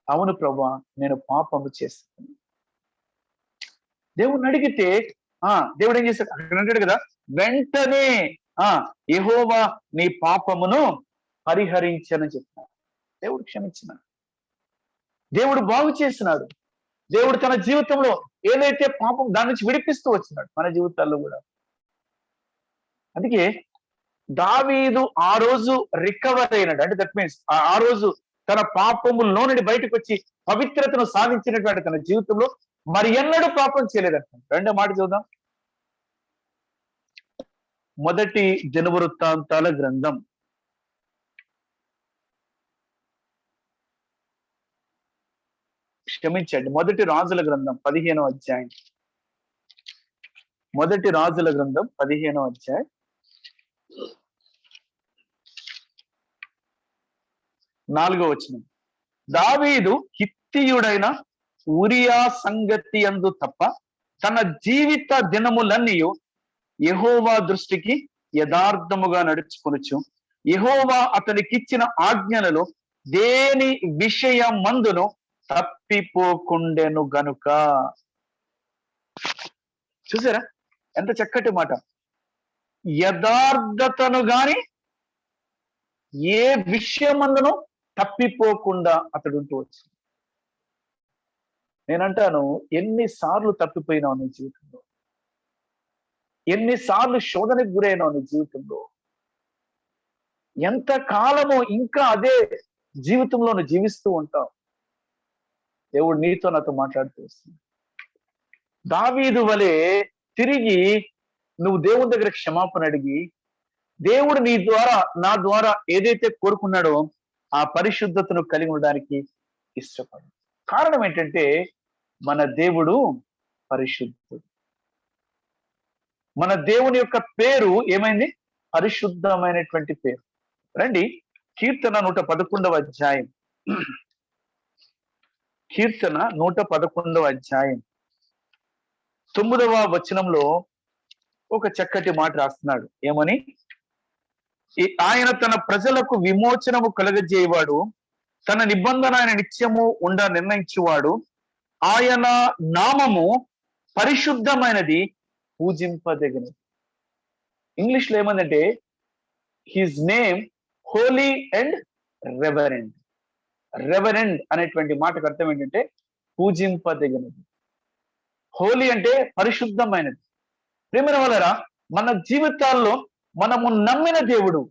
అవును ప్రభువా, నేను పాపము చేస్తాను. దేవుడిని అడిగితే దేవుడు ఏం చేశాడు? అక్కడ అంటాడు కదా, వెంటనే యెహోవా నీ పాపమును పరిహరించనని చెప్పినాడు. దేవుడు క్షమించినాడు, దేవుడు బాగు చేసినాడు. దేవుడు తన జీవితంలో ఏదైతే పాపం దాని నుంచి విడిపిస్తూ వచ్చినాడు మన జీవితాల్లో కూడా. అందుకే దావీదు ఆ రోజు రికవర్ అయినాడు. అంటే దట్ మీన్స్ ఆ రోజు తన పాపములో నుండి బయటకు వచ్చి పవిత్రతను సాధించినటువంటి తన జీవితంలో మరి ఎన్నడూ పాపం చేయలేదంట. రెండో మాట చూద్దాం. మొదటి దినవృత్తాంతాల గ్రంథం క్షమించండి, మొదటి రాజుల గ్రంథం 15వ అధ్యాయం. మొదటి రాజుల గ్రంథం 15వ అధ్యాయం 4వ వచనం. దావీదు హిత్తీయుడైన ఉరియా సంగతి యందు తప్ప తన జీవిత దినములన్నీ యెహోవా దృష్టికి యథార్థముగా నడుచుకొనుచు యెహోవా అతనికిచ్చిన ఆజ్ఞలలో దేని విషయమందును తప్పిపోకుండెను గనుక. చూసారా ఎంత చక్కటి మాట. యథార్థతను గాని ఏ విషయమందును తప్పిపోకుండా అతడు ఉంటూ వచ్చి. నేనంటాను, ఎన్నిసార్లు తప్పిపోయినావు నీ జీవితంలో, ఎన్నిసార్లు శోధనకు గురైనావు నీ జీవితంలో, ఎంత కాలము ఇంకా అదే జీవితంలో నువ్వు జీవిస్తూ ఉంటావు. దేవుడు నీతో నాతో మాట్లాడుతూ వస్తుంది. దావీదు వలె తిరిగి నువ్వు దేవుని దగ్గర క్షమాపణ అడిగి దేవుడు నా ద్వారా ఏదైతే కోరుకున్నాడో ఆ పరిశుద్ధతను కలిగి ఉండడానికి ఇష్టపడు. కారణం ఏంటంటే మన దేవుడు పరిశుద్ధుడు. మన దేవుని యొక్క పేరు ఏమైంది? పరిశుద్ధమైనటువంటి పేరు. రండి, కీర్తన 111వ అధ్యాయం. కీర్తన 111వ అధ్యాయం 9వ వచనంలో ఒక చక్కటి మాట రాస్తున్నాడు. ఏమని? ఆయన తన ప్రజలకు విమోచనము కలగజేయవాడు, తన నిబంధన ఆయన నిత్యము నిర్ణయించేవాడు. ఆయన నామము పరిశుద్ధమైనది, పూజింపదగినది. ఇంగ్లీష్ లో ఏమందంటే his name holy and reverend. Reverend అనేటువంటి మాటకు అర్థం ఏంటంటే పూజింపదగినది. హోలీ అంటే పరిశుద్ధమైనది. ప్రేమ వలరా మన జీవితాల్లో మనము నమ్మిన దేవుడు,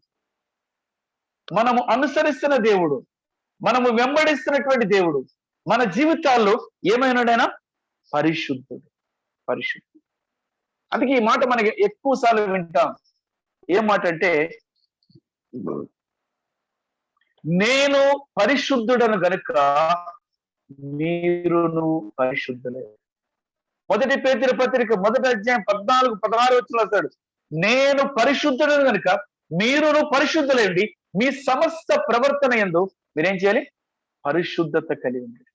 మనము అనుసరిస్తున్న దేవుడు, మనము వెంబడిస్తున్నటువంటి దేవుడు మన జీవితాల్లో ఏమైనాడైనా పరిశుద్ధుడు. పరిశుద్ధుడు. అందుకే ఈ మాట మనకి ఎక్కువ సార్లు వింటాం. ఏం మాట అంటే, నేను పరిశుద్ధుడను గనుక మీరును పరిశుద్ధులే. 1 పేతురు పత్రిక 1వ అధ్యాయం 14-16 వచనాలు రాస్తాడు. నేను పరిశుద్ధుడను గనుక మీరును పరిశుద్ధులేండి, మీ సమస్త ప్రవర్తన యందు మీరేం చేయాలి? పరిశుద్ధత కలిగి ఉండాలి.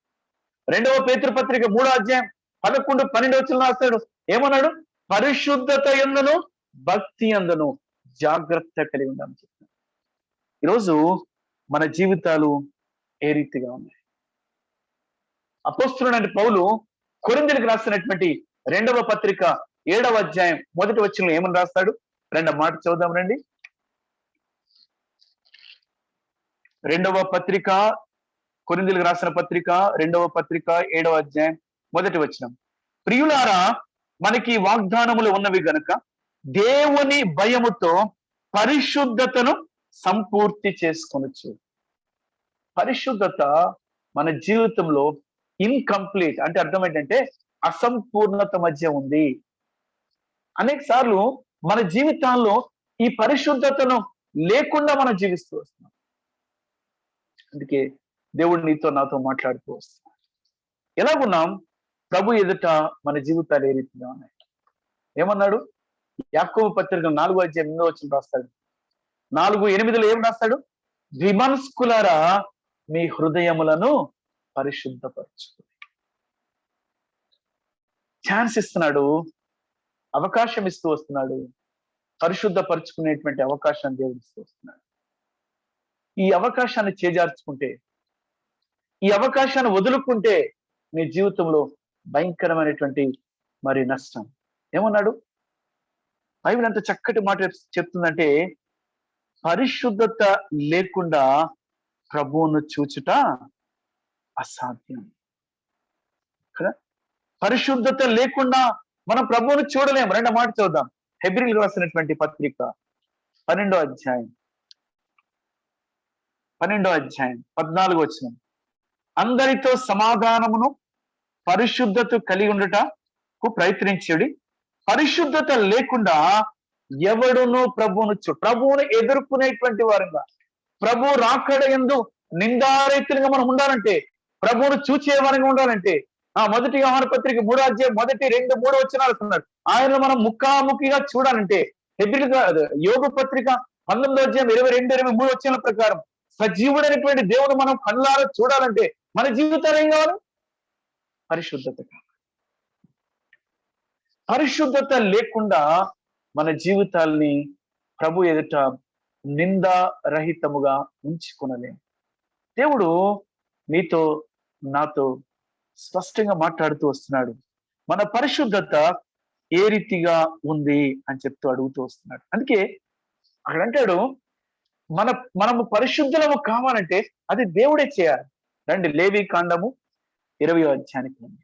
2వ పేతురు పత్రిక 3వ అధ్యాయం 11-12 వచనాలు రాస్తాడు. ఏమన్నాడు? పరిశుద్ధత యందును భక్తి యందును జాగ్రత్త కలిగి ఉండాలని చెప్తాను. ఈరోజు మన జీవితాలు ఏ రీతిగా ఉన్నాయి? అపోస్తలుడైన పౌలు కొరింథీయులకు రాసినటువంటి 2వ పత్రిక 7వ అధ్యాయం 1వ వచనంలో ఏమని రాస్తాడు? మాట చదువుదాం రండి. 2వ పత్రిక, కొరింథీయులకు రాసిన పత్రిక 2వ పత్రిక 7వ అధ్యాయం 1వ వచనం. ప్రియులారా, మనకి వాగ్దానములు ఉన్నవి గనుక దేవుని భయముతో పరిశుద్ధతను సంపూర్తి చేసుకొనొచ్చు. పరిశుద్ధత మన జీవితంలో ఇన్కంప్లీట్ అంటే అర్థం ఏంటంటే అసంపూర్ణత మధ్య ఉంది. అనేక సార్లు మన జీవితాల్లో ఈ పరిశుద్ధతను లేకుండా మనం జీవిస్తూ వస్తున్నాం. అందుకే దేవుడు నీతో నాతో మాట్లాడుతూ వస్తున్నాడు. ఎలాగున్నాం? ప్రభు ఎదుట మన జీవితాలు ఏ రీతిగా ఉన్నాయి? ఏమన్నాడు? యాకోబు పత్రిక 4వ అధ్యాయం 8వ వచనం రాస్తాడు. 4:8లో ఏం రాస్తాడు? విమనస్కులారా, మీ హృదయములను పరిశుద్ధపరచుకుని. ఛాన్స్ ఇస్తున్నాడు, అవకాశం ఇస్తూ వస్తున్నాడు. పరిశుద్ధపరచుకునేటువంటి అవకాశాన్ని దేవుడు ఇస్తూ వస్తున్నాడు. ఈ అవకాశాన్ని చేజార్చుకుంటే, ఈ అవకాశాన్ని వదులుకుంటే నీ జీవితంలో భయంకరమైనటువంటి నష్టం. ఏమన్నాడు? బైబిల్ అంత చక్కటి మాట చెప్తుందంటే, పరిశుద్ధత లేకుండా ప్రభువును చూచుట అసాధ్యం కదా. పరిశుద్ధత లేకుండా మనం ప్రభువును చూడలేము. 2వ మాట చూద్దాం. హెబ్రీయులకు రాసినటువంటి పత్రిక 12వ అధ్యాయం 14వ వచనం. అందరితో సమాధానమును పరిశుద్ధత కలిగి ఉండటకు ప్రయత్నించుడి. పరిశుద్ధత లేకుండా ఎవడును ప్రభువును ఎదుర్కొనేటువంటి వారుగా, ప్రభు రాకడ యందు నిందారహితులుగా మనం ఉండాలంటే, ప్రభువును చూచేవారిగా ఉండాలంటే, 1 యోహాను పత్రిక 3వ అధ్యాయం 1, 2, 3 వచనాలు అన్నాడు. ఆయన మనం ముఖాముఖిగా చూడాలంటే, యోగు పత్రిక 19వ అధ్యాయం 22, 23 వచనాల ప్రకారం సజీవుడైనటువంటి దేవుడు మనం కళ్ళారా చూడాలంటే మన జీవితాలు ఏం కావాలి? పరిశుద్ధత. పరిశుద్ధత లేకుండా మన జీవితాల్ని ప్రభు ఎదుట నిందారహితముగా ఉంచుకొనలేము. దేవుడు నీతో నాతో స్పష్టంగా మాట్లాడుతూ వస్తున్నాడు. మన పరిశుద్ధత ఏ రీతిగా ఉంది అని చెప్తూ అడుగుతూ వస్తున్నాడు. అందుకే అక్కడ అంటాడు, మనము పరిశుద్ధులము కావాలంటే అది దేవుడే చేయాలి. రండి, లేవి కాండము 20వ అధ్యాయానికి రండి.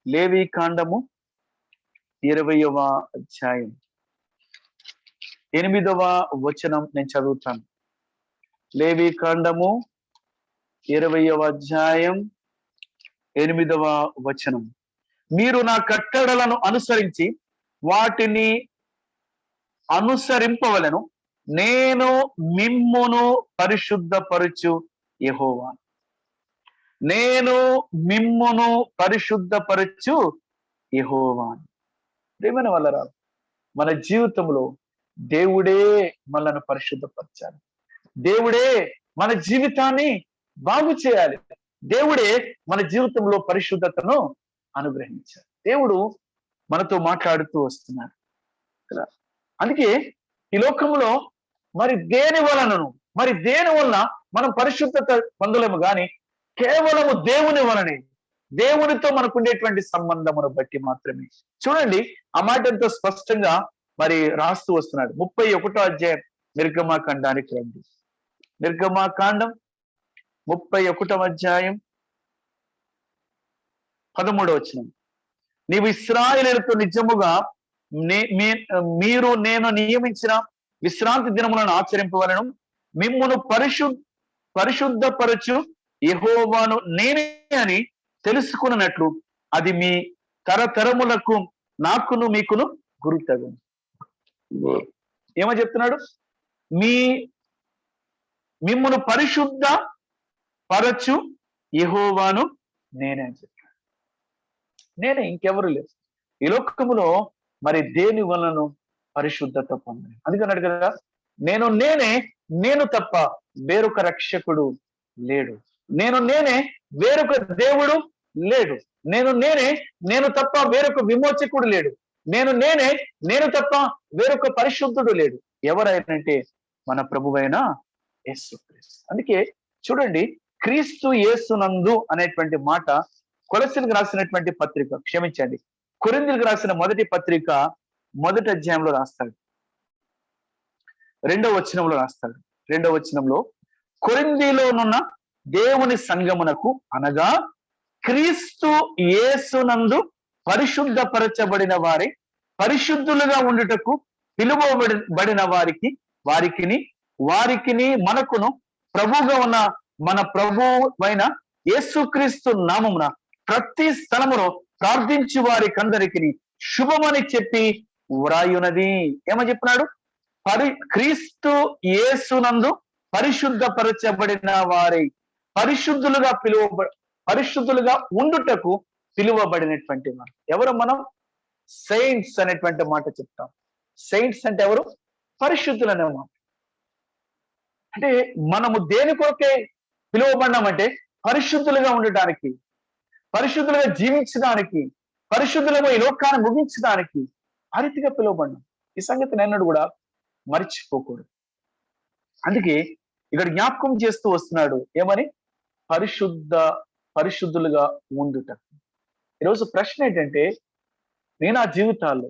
లేవి కాండము 20వ అధ్యాయం 8వ వచనం నేను చదువుతాను. లేవి కాండము 20వ అధ్యాయం 8వ వచనం. మీరు నా కట్టడలను అనుసరించి వాటిని అనుసరింపవలను. నేను మిమ్మును పరిశుద్ధపరచు యెహోవా. నేను మిమ్మును పరిశుద్ధపరచు యెహోవా. ప్రియమైన వాళ్ళరా, మన జీవితంలో దేవుడే మనల్ని పరిశుద్ధపరచాలి. దేవుడే మన జీవితాన్ని బాగు చేయాలి. దేవుడే మన జీవితంలో పరిశుద్ధతను అనుగ్రహించాలి. దేవుడు మనతో మాట్లాడుతూ వస్తున్నాడు కదా. అందుకే ఈ లోకంలో మరి దేని వలన మనం పరిశుద్ధత పొందలేము కానీ కేవలము దేవుని వలనే, దేవునితో మనకు ఉండేటువంటి సంబంధమును బట్టి మాత్రమే. చూడండి, ఆ మాట ఎంతో స్పష్టంగా మరి రాస్తూ వస్తున్నాడు. 31వ అధ్యాయం నిర్గమాకాండానికి రండి. నిర్గమాకాండం 31వ అధ్యాయం 13వ వచనం. నీవు ఇశ్రాయేలీయులతో నిజముగా మీరు నేను నియమించిన విశ్రాంతి దినములను ఆచరింపవలను. మిమ్మును పరిశుద్ధపరచు యెహోవాను నేనే అని తెలుసుకున్నట్లు అది మీ తరతరములకు నాకును మీకును గుర్తగు. ఏమని చెప్తున్నాడు? మిమ్మును పరిశుద్ధ పరచు యెహోవాను నేనే అని చెప్పాడు. నేనే, ఇంకెవరు లేదు. ఈ లోకములో మరి దేని వలన పరిశుద్ధత పొందాలి. అందుకన్నాడు కదా, నేను తప్ప వేరొక రక్షకుడు లేడు. నేనే వేరొక దేవుడు లేడు. నేను తప్ప వేరొక విమోచకుడు లేడు. నేను తప్ప వేరొక పరిశుద్ధుడు లేడు. ఎవరైనంటే మన ప్రభువైన యేసుక్రీస్తు. అందుకే చూడండి, క్రీస్తు యేసునందు అనేటువంటి మాట కొలస్సీలకు రాసినటువంటి పత్రిక, క్షమించండి, కొరింథీయులకు రాసిన మొదటి పత్రిక 1వ అధ్యాయంలో రాస్తాడు. 2వ వచనంలో రాస్తాడు. 2వ వచనంలో, కొరింథీలోనున్న దేవుని సంఘమునకు అనగా క్రీస్తు యేసునందు పరిశుద్ధపరచబడిన పరిశుద్ధులుగా ఉండుటకు పిలువబడిన వారికిని మనకును ప్రభువుగా ఉన్న మన ప్రభువైన యేసుక్రీస్తు నామమున ప్రతి స్థలములో ప్రార్థించు వారికందరికి శుభమని చెప్పి వ్రాయునది. ఏమని చెప్పినాడు? క్రీస్తు యేసునందు పరిశుద్ధపరచబడిన పరిశుద్ధులుగా ఉండుటకు పిలువబడినటువంటి వారు. ఎవరు? మనం సెయింట్స్ అనేటువంటి మాట చెప్తాం. సెయింట్స్ అంటే ఎవరు? పరిశుద్ధులు అనే మాట. అంటే మనము దేని కొరకే పిలువబడినామంటే పరిశుద్ధులుగా ఉండటానికి, పరిశుద్ధులుగా జీవించడానికి, పరిశుద్ధులుగా ఈ లోకాన్ని ముగించడానికి ఆ రీతిగా పిలువబడినాం. ఈ సంగతిని ఎన్నడూ కూడా మర్చిపోకూడదు. అందుకే ఇక్కడ జ్ఞాపకం చేస్తూ వస్తున్నాడు. ఏమని? పరిశుద్ధులుగా ఉండుట. ఈరోజు ప్రశ్న ఏంటంటే, నేను ఆ జీవితాల్లో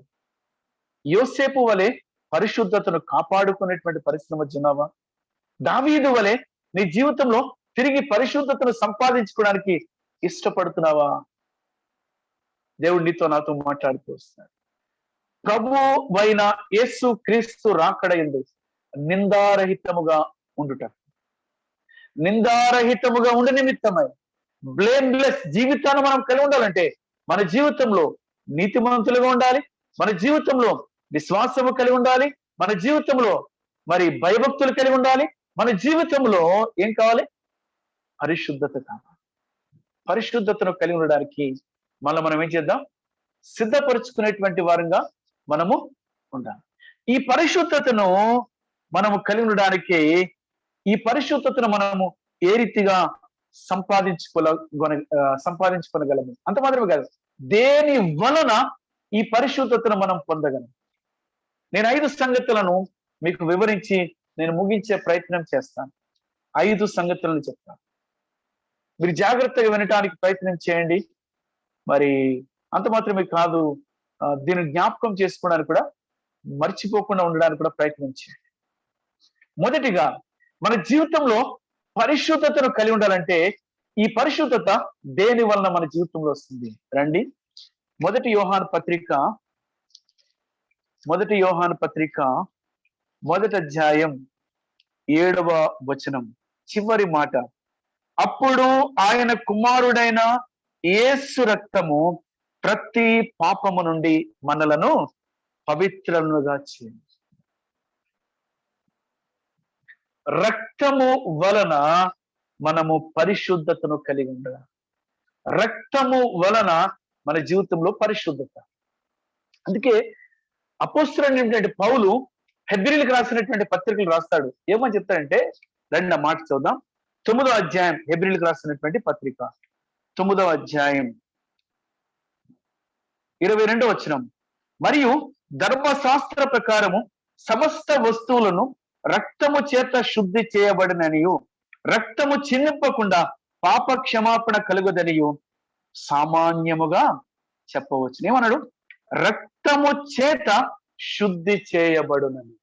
యోసేపు వలె పరిశుద్ధతను కాపాడుకునేటువంటి పరిశ్రమ ఉన్నావా? దావీదు వలె నీ జీవితంలో తిరిగి పరిశుద్ధతను సంపాదించుకోవడానికి ఇష్టపడుతున్నావా? దేవుడు నీతో నాతో మాట్లాడుతూ వస్తున్నాడు. ప్రభువైన యేసు క్రీస్తు రాకడ యందు నిందారహితముగా ఉండుట, నిందారహితముగా ఉండే నిమిత్తమై బ్లేమ్లెస్ జీవితాన్ని మనం కలిగి ఉండాలంటే మన జీవితంలో నీతిమంతులుగా ఉండాలి, మన జీవితంలో విశ్వాసము కలిగి ఉండాలి, మన జీవితంలో మరి భయభక్తులు కలిగి ఉండాలి, మన జీవితంలో ఏం కావాలి? పరిశుద్ధత కావాలి. పరిశుద్ధతను కలిగి ఉండడానికి మనం ఏం చేద్దాం? సిద్ధపరుచుకునేటువంటి వారంగా మనము ఉండాలి. ఈ పరిశుద్ధతను మనము కలిగి ఉండడానికి, ఈ పరిశుద్ధతను మనము ఏ రీతిగా సంపాదించుకోగలము? అంత మాత్రమే కాదు, దేని వలన ఈ పరిశుద్ధతను మనం పొందగలం. నేను 5 సంగతులను మీకు వివరించి నేను ముగించే ప్రయత్నం చేస్తాను. 5 సంగతులను చెప్తాను. మీరు జాగ్రత్తగా వినటానికి ప్రయత్నం చేయండి. మరి అంత మాత్రమే కాదు, దీన్ని జ్ఞాపకం చేసుకోవడానికి కూడా, మర్చిపోకుండా ఉండడానికి కూడా ప్రయత్నం చేయండి. మొదటిగా, మన జీవితంలో పరిశుద్ధతను కలిగి ఉండాలంటే ఈ పరిశుద్ధత దేని వలన మన జీవితంలో వస్తుంది? రండి, 1 యోహాను పత్రిక 1వ అధ్యాయం 7వ వచనం చివరి మాట. అప్పుడు ఆయన కుమారుడైన యేసు రక్తము ప్రతి పాపము నుండి మనలను పవిత్రులుగా చేయండి. రక్తము వలన మనము పరిశుద్ధతను కలిగి ఉండాలి. రక్తము వలన మన జీవితంలో పరిశుద్ధత. అందుకే అపోస్తలుడైనటువంటి పౌలు హెబ్రీలకు రాసినటువంటి పత్రికలు రాస్తాడు. ఏమని చెప్తాడంటే, రండి ఆ మాట చూద్దాం. 9వ అధ్యాయం, హెబ్రీలకు రాసినటువంటి పత్రిక 9వ అధ్యాయం 22వ వచనం. మరియు ధర్మశాస్త్ర ప్రకారము సమస్త వస్తువులను రక్తము చేత శుద్ధి చేయబడిననియు, రక్తము చిందింపకుండా పాప క్షమాపణ కలుగుదనియు సామాన్యముగా చెప్పవచ్చు. ఏమన్నాడు? రక్తము చేత శుద్ధి చేయబడునని.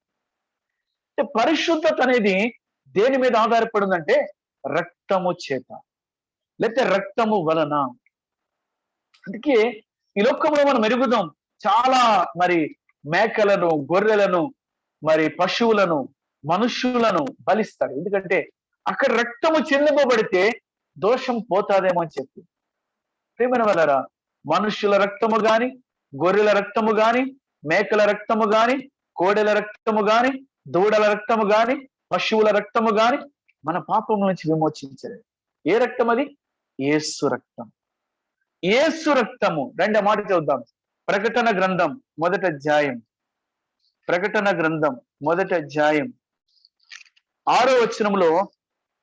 అంటే పరిశుద్ధత అనేది దేని మీద ఆధారపడిందంటే రక్తము చేత, లేకపోతే రక్తము వలన. అందుకే ఈ లోకంలో మనం ఎరుగుదాం, చాలా మరి మేకలను, గొర్రెలను, మరి పశువులను, మనుష్యులను బలిస్తారు. ఎందుకంటే అక్కడ రక్తము చెల్లింపబడితే దోషం పోతాదేమో అని చెప్పి. ప్రేమైన వాళ్ళారా, మనుష్యుల రక్తము గాని, గొర్రెల రక్తము గాని, మేకల రక్తము గాని, కోడెల రక్తము గాని, దూడల రక్తము గాని, పశువుల రక్తము గాని మన పాపం నుంచి విమోచించలేదు. ఏ రక్తం అది? యేసు రక్తం. యేసు రక్తము. రెండో మాట చూద్దాం. ప్రకటన గ్రంథం 1వ అధ్యాయం, ప్రకటన గ్రంథం 1వ అధ్యాయం 6వ వచనంలో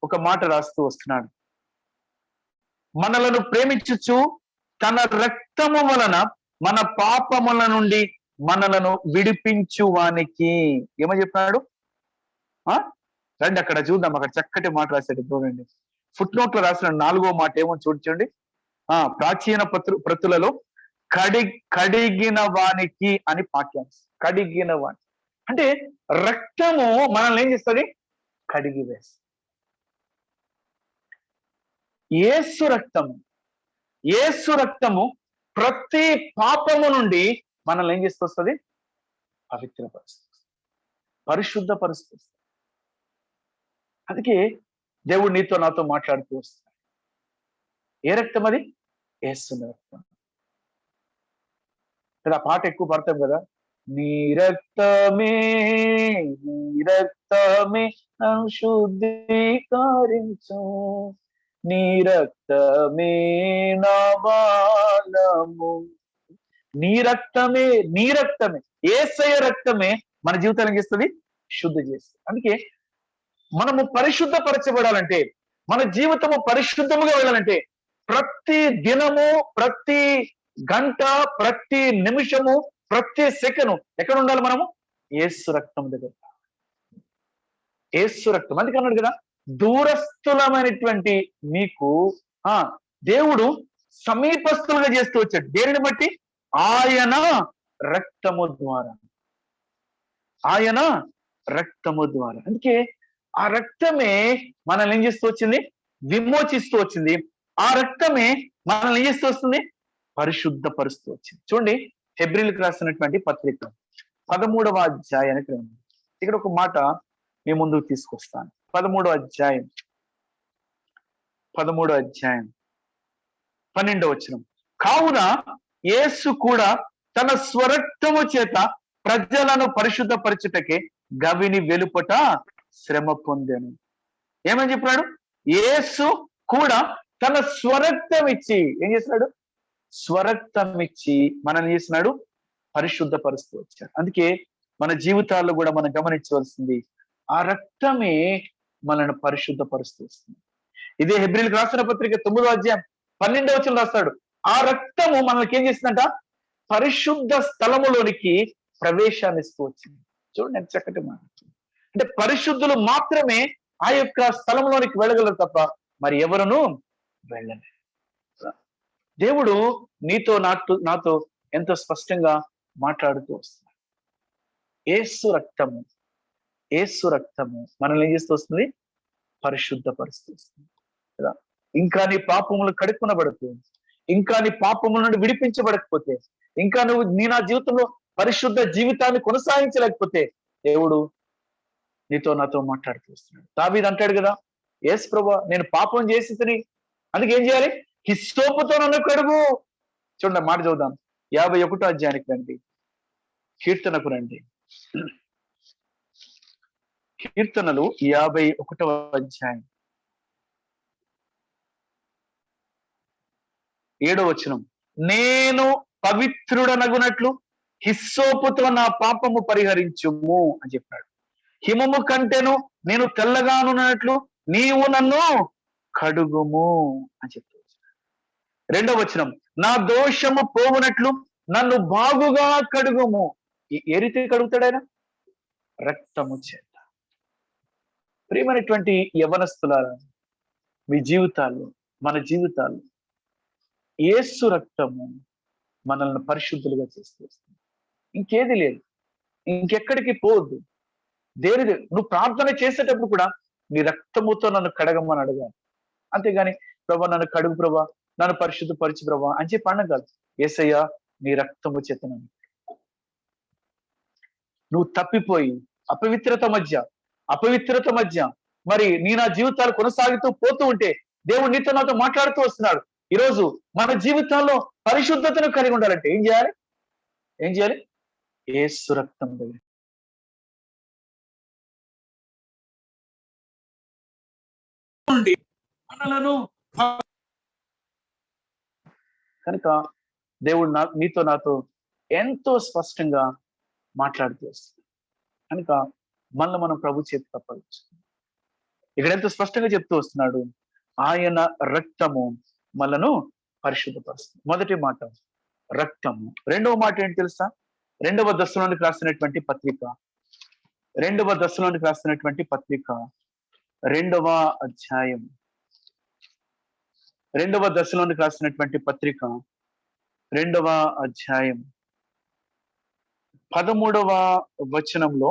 ఒక మాట రాస్తూ వస్తున్నాడు. మనలను ప్రేమించుచు తన రక్తము వలన మన పాపముల నుండి మనలను విడిపించు వానికి. ఏమని చెప్పాడు? రండి అక్కడ చూద్దాం. అక్కడ చక్కటి మాట రాశాడు, చూడండి. ఫుట్ నోట్ లో రాసిన 4వ మాట ఏమో చూడండి. ప్రాచీన ప్రతులలో కడిగిన వానికి అని పాఠ్యాంశం. కడిగిన వాని అంటే రక్తము మనల్ని ఏం చేస్తుంది? కడిగి వేస్తుంది. యేసు రక్తము, యేసు రక్తము ప్రతి పాపము నుండి మనల్ని ఏం చేస్తుంది? పవిత్రపరుస్తుంది, పరిశుద్ధపరుస్తుంది. అందుకే దేవుడు నీతో నాతో మాట్లాడుతూ వస్తాడు. ఏ రక్తం అది? యేసు రక్తం. కదా పాట ఎక్కువ పడతాం కదా, నీ రక్తమే, నీ రక్తమే నన్ను శుద్ధీకరించు, నీ రక్తమే నా బలము. నీ రక్తమే, నీ రక్తమే, యేసయ్య రక్తమే మన జీవితాన్ని చేస్తుంది, శుద్ధి చేస్తుంది. అందుకే మనము పరిశుద్ధపరచబడాలంటే, మన జీవితము పరిశుద్ధముగా వెళ్ళాలంటే ప్రతి దినము, ప్రతి గంట, ప్రతి నిమిషము, ప్రతి సెకను ఎక్కడ ఉండాలి? మనము యేసు రక్తం దగ్గర. యేసు రక్తం. అందుకే అన్నాడు కదా, దూరస్థులమైనటువంటి మీకు దేవుడు సమీపస్థులుగా చేస్తూ వచ్చాడు. దేనిని బట్టి? ఆయన రక్తము ద్వారా, ఆయన రక్తము ద్వారా. అందుకే ఆ రక్తమే మనల్ని ఏం చేస్తూ వచ్చింది? విమోచిస్తూ వచ్చింది. ఆ రక్తమే మనల్ని ఏం చేస్తూ వస్తుంది? పరిశుద్ధపరుస్తూ వచ్చింది. చూడండి, హెబ్రీలకు రాసినటువంటి పత్రిక 13వ అధ్యాయానికి రండి. ఇక్కడ ఒక మాట మీ ముందుకు తీసుకొస్తాను. 13వ అధ్యాయం 12వ వచనం. కావున యేసు కూడా తన స్వరక్తము చేత ప్రజలను పరిశుద్ధపరచుటకే గవిని వెలుపట శ్రమ పొందాను. ఏమని చెప్పినాడు? యేసు కూడా తన స్వరక్తం ఇచ్చి ఏం చేస్తున్నాడు? స్వరక్తం ఇచ్చి మనల్ని చేస్తున్నాడు, పరిశుద్ధపరుస్తూ వచ్చాడు. అందుకే మన జీవితాల్లో కూడా మనం గమనించవలసింది, ఆ రక్తమే మనల్ని పరిశుద్ధపరుస్తూ వస్తుంది. ఇదే హెబ్రీలకు రాసిన పత్రిక 9వ అధ్యాయం 12వ వచనం రాస్తాడు. ఆ రక్తము మనకి ఏం చేసిందంట? పరిశుద్ధ స్థలములోనికి ప్రవేశాన్ని ఇస్తూ వచ్చింది. చూడండి ఎంత చక్కటి మాట. అంటే పరిశుద్ధులు మాత్రమే ఆ యొక్క స్థలంలోనికి వెళ్ళగలరు తప్ప మరి ఎవరును వెళ్ళలేరు. దేవుడు నీతో నాతో ఎంతో స్పష్టంగా మాట్లాడుతూ వస్తున్నాడు. యేసు రక్తము, యేసు రక్తము మనల్ని ఏం చేస్తూ వస్తుంది? పరిశుద్ధపరుస్తూ వస్తుంది కదా. ఇంకా నీ పాపములు కడుక్కునబడుతుంది, ఇంకా నీ పాపముల నుండి విడిపించబడకపోతే, ఇంకా నువ్వు నా జీవితంలో పరిశుద్ధ జీవితాన్ని కొనసాగించలేకపోతే దేవుడు నీతో నాతో మాట్లాడుతూ వస్తున్నాడు. దావీదు అంటాడు కదా, యేసు ప్రభువా నేను పాపం చేసి అందుకే ఏం చేయాలి? హిస్సోపుతో నన్ను కడుగు. చూడండి మాట చదువుదాం. 51వ అధ్యాయానికి రండి, కీర్తనకు రండి. కీర్తనలు 51వ అధ్యాయం 7వ వచనం. నేను పవిత్రుడనగునట్లు హిస్సోపుతో నా పాపము పరిహరించుము అని చెప్పాడు. హిమము కంటేను నేను తెల్లగానున్నట్లు నీవు నన్ను కడుగుము అని చెప్పాడు. 2వ వచనం. నా దోషము పోవునట్లు నన్ను బాగుగా కడుగుము. ఏ రీతి కడుగుతాడు ఆయన? రక్తము చేత. ప్రియమైనటువంటి యవనస్తులారా, మీ జీవితాలు, మన జీవితాలు, యేసు రక్తము మనల్ని పరిశుద్ధులుగా చేస్తూ వస్తుంది. ఇంకేది లేదు, ఇంకెక్కడికి పోవద్దు. దేనిది నువ్వు ప్రార్థన చేసేటప్పుడు కూడా నీ రక్తముతో నన్ను కడగమని అడగాలి. అంతేగాని ప్రభా నన్ను కడుగు ప్రభా, నన్ను పరిశుద్ధపరిచి ప్రభా అని చెప్పి అనగాలి. యేసయ్య నీ రక్తము చేత నన్ను. నువ్వు తప్పిపోయి అపవిత్రత మధ్య మరి నీ నా జీవితాలు కొనసాగుతూ పోతూ ఉంటే దేవుడు నీతో నాతో మాట్లాడుతూ వస్తున్నాడు. ఈరోజు మన జీవితాల్లో పరిశుద్ధతను కలిగి ఉండాలంటే ఏం చేయాలి? యేసు రక్తం దగ్గర మనలను. కనుక దేవుడు నీతో నాతో ఎంతో స్పష్టంగా మాట్లాడుతూ వస్తుంది. కనుక మనల్ని మనం ప్రభు చేతి తప్పవచ్చు. ఇక్కడ ఎంతో స్పష్టంగా చెప్తూ వస్తున్నాడు, ఆయన రక్తము మనను పరిశుద్ధపరుస్తుంది. మొదటి మాట రక్తము. 2వ మాట ఏంటి తెలుసా? 2వ దశలోనికి రాసినటువంటి పత్రిక 2వ అధ్యాయం 2వ దశలోనికి రాసినటువంటి పత్రిక 2వ అధ్యాయం 13వ వచనంలో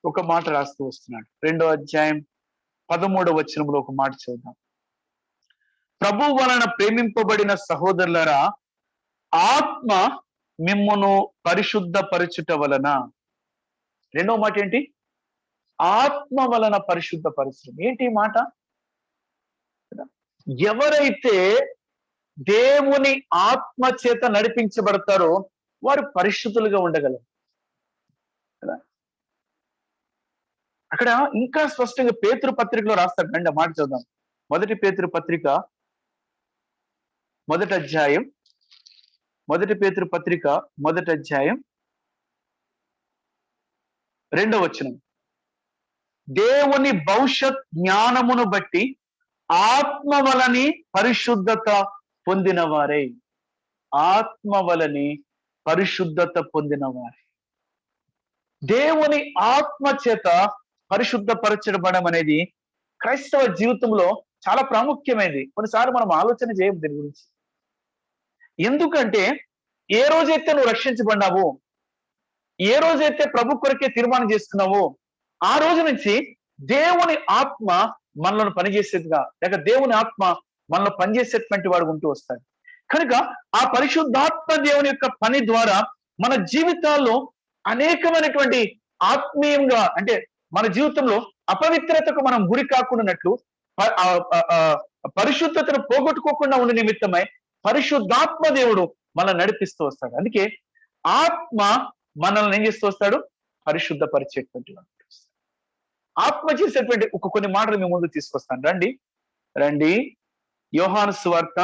ఒక మాట రాస్తూ వస్తున్నాడు. 2వ అధ్యాయం 13వ వచనంలో ఒక మాట చూద్దాం. ప్రభు వలన ప్రేమింపబడిన సహోదరులరా, ఆత్మ మిమ్మును పరిశుద్ధపరచుట వలన. 2వ మాట ఏంటి? ఆత్మ వలన పరిశుద్ధపరచడం. ఏంటి మాట? ఎవరైతే దేవుని ఆత్మ చేత నడిపించబడతారో వారు పరిశుద్ధులుగా ఉండగలరు కదా. అక్కడ ఇంకా స్పష్టంగా పేతురు పత్రికలో రాస్తాడు. రండి మాట చూద్దాం. 1 పేతురు పత్రిక 1వ అధ్యాయం 1 పేతురు పత్రిక 1వ అధ్యాయం 2వ వచనం. దేవుని భవిష్యత్ జ్ఞానమును బట్టి ఆత్మ వలని పరిశుద్ధత పొందిన వారే. ఆత్మ వలని పరిశుద్ధత పొందిన వారే. దేవుని ఆత్మ చేత పరిశుద్ధపరచబడడం అనేది క్రైస్తవ జీవితంలో చాలా ప్రాముఖ్యమైనది. కొన్నిసార్లు మనం ఆలోచన చేయము దీని గురించి. ఎందుకంటే ఏ రోజైతే నువ్వు రక్షించబడినావో, ఏ రోజైతే ప్రభు కొరకే తీర్మానం చేసుకున్నావో, ఆ రోజు నుంచి దేవుని ఆత్మ మనల్ని పనిచేసేదిగా, లేక దేవుని ఆత్మ మనలో పనిచేసేటువంటి వాడు ఉంటూ వస్తాడు. కనుక ఆ పరిశుద్ధాత్మ దేవుని యొక్క పని ద్వారా మన జీవితాల్లో అనేకమైనటువంటి ఆత్మీయంగా, అంటే మన జీవితంలో అపవిత్రతకు మనం గురి కాకుండానట్లు, పరిశుద్ధతను పోగొట్టుకోకుండా ఉండే నిమిత్తమై పరిశుద్ధాత్మ దేవుడు మనల్ని నడిపిస్తూ వస్తాడు. అందుకే ఆత్మ మనల్ని ఏం చేస్తూ వస్తాడు? పరిశుద్ధపరిచేటువంటి వాడు. ఆత్మ చేసేటువంటి కొన్ని మాటలు మీ ముందు తీసుకొస్తాను. రండి యోహాను సువార్త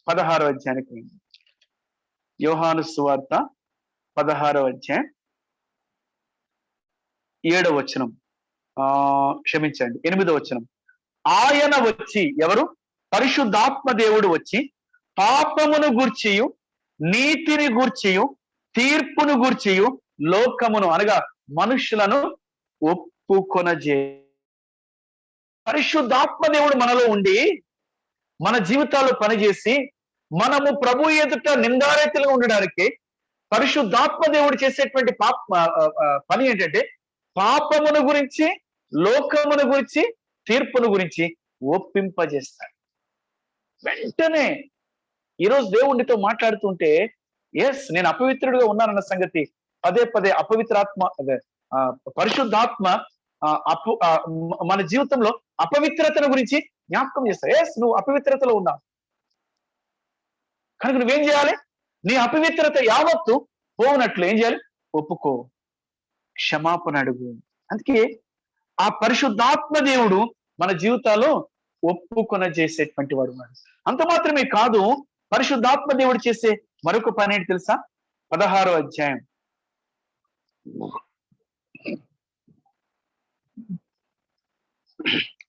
16వ అధ్యాయానికి రండి. యోహాను సువార్త 16వ అధ్యాయం 7వ వచనం, క్షమించండి 8వ వచనం. ఆయన వచ్చి, ఎవరు? పరిశుద్ధాత్మ దేవుడు వచ్చి పాపమును గూర్చియు నీతిని గూర్చియు తీర్పును గూర్చియు లోకమును, అనగా మనుషులను ఒప్పుకొనజే. పరిశుద్ధాత్మ దేవుడు మనలో ఉండి మన జీవితాల్లో పనిచేసి మనము ప్రభు ఎదుట నిందారహితులుగా ఉండడానికి పరిశుద్ధాత్మ దేవుడు చేసేటువంటి పని ఏంటంటే పాపమును గురించి, లోకమును గురించి, తీర్పును గురించి ఒప్పింపజేస్తాడు. వెంటనే ఈరోజు దేవుడితో మాట్లాడుతుంటే, ఎస్ నేను అపవిత్రుడిగా ఉన్నానన్న సంగతి పదే పదే అపవిత్రాత్మ, పరిశుద్ధాత్మ మన జీవితంలో అపవిత్రతను గురించి జ్ఞాపకం చేస్తాడు. ఎస్ నువ్వు అపవిత్రతలో ఉన్నావు. కనుక నువ్వేం చేయాలి? నీ అపవిత్రత యావత్తు పోనట్లు ఏం చేయాలి? ఒప్పుకో, క్షమాపణ అడుగు. అందుకే ఆ పరిశుద్ధాత్మ దేవుడు మన జీవితాల్లో ఒప్పుకొన చేసేటువంటి వాడు. అంత మాత్రమే కాదు, పరిశుద్ధాత్మ దేవుడు చేసే మరొక పని ఏంటి తెలుసా? 16వ అధ్యాయం.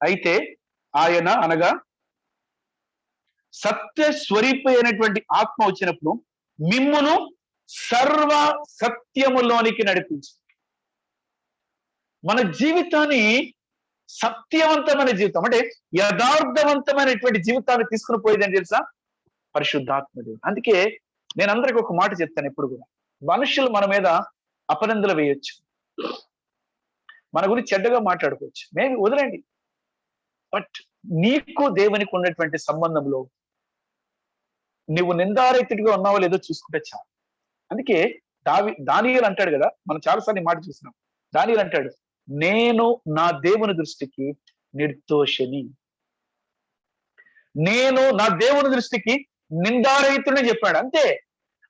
అయితే ఆయన అనగా సత్య స్వరూపి అయినటువంటి ఆత్మ వచ్చినప్పుడు మిమ్మును సర్వ సత్యములోనికి నడిపించు. మన జీవితాన్ని సత్యవంతమైన జీవితం అంటే యథార్థవంతమైనటువంటి జీవితాన్ని తీసుకుని పోయేదని తెలుసా? పరిశుద్ధాత్మ దేవుడు. అందుకే నేను అందరికి ఒక మాట చెప్తాను ఎప్పుడు కూడా, మనుషులు మన మీద అపనిందలు వేయొచ్చు, మన గురించి చెడ్డగా మాట్లాడుకోవచ్చు, మేము వదిలేండి. బట్ నీకు దేవునికి ఉన్నటువంటి సంబంధంలో నువ్వు నిందారహితుడిగా ఉన్నావో లేదో చూసుకుంటే చాలు. అందుకే దానియేలు అంటాడు కదా, మనం చాలాసార్లు ఈ మాట చూసినాం. దానియేలు అంటాడు, నేను నా దేవుని దృష్టికి నిర్దోషిని, నేను నా దేవుని దృష్టికి నిందారహితుడిని చెప్పాడు. అంతే,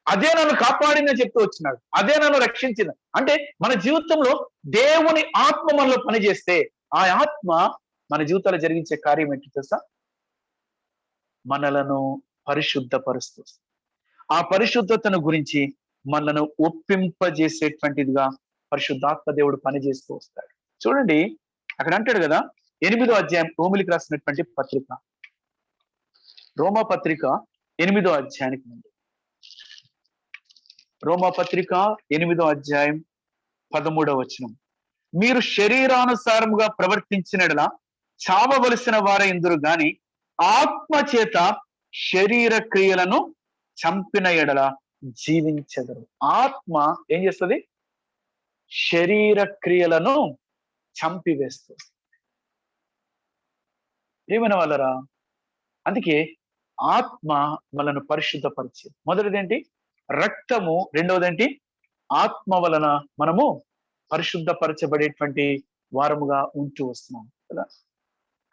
అదే నన్ను కాపాడిందని చెప్తూ వచ్చినాడు, అదే నన్ను రక్షించింది. అంటే మన జీవితంలో దేవుని ఆత్మ మనలో పనిచేస్తే ఆ ఆత్మ మన జీవితాల్లో జరిగించే కార్యం ఏంటి తెలుసా? మనలను పరిశుద్ధపరుస్తూ, ఆ పరిశుద్ధతను గురించి మనను ఒప్పింపజేసేటువంటిదిగా పరిశుద్ధాత్మ దేవుడు పనిచేస్తూ వస్తాడు. చూడండి, అక్కడ అంటాడు కదా, 8వ అధ్యాయం, రోమిలికి రాసినటువంటి పత్రిక, రోమా పత్రిక 8వ అధ్యాయానికి ముందు, రోమా పత్రిక 8వ అధ్యాయం 13వ వచనం, మీరు శరీరానుసారముగా ప్రవర్తించినట్లా చావవలసిన వారైందురు గాని ఆత్మ చేత శరీర క్రియలను చంపిన ఎడల జీవించెదరు. ఆత్మ ఏం చేస్తుంది? శరీర క్రియలను చంపివేస్తుంది. ఏమైనా వాళ్ళరా? అందుకే ఆత్మ మనను పరిశుద్ధపరిచేది. మొదటిదేంటి? రక్తము. రెండవదేంటి? ఆత్మ వలన మనము పరిశుద్ధపరచబడేటువంటి వారముగా ఉంటూ వస్తున్నాం కదా.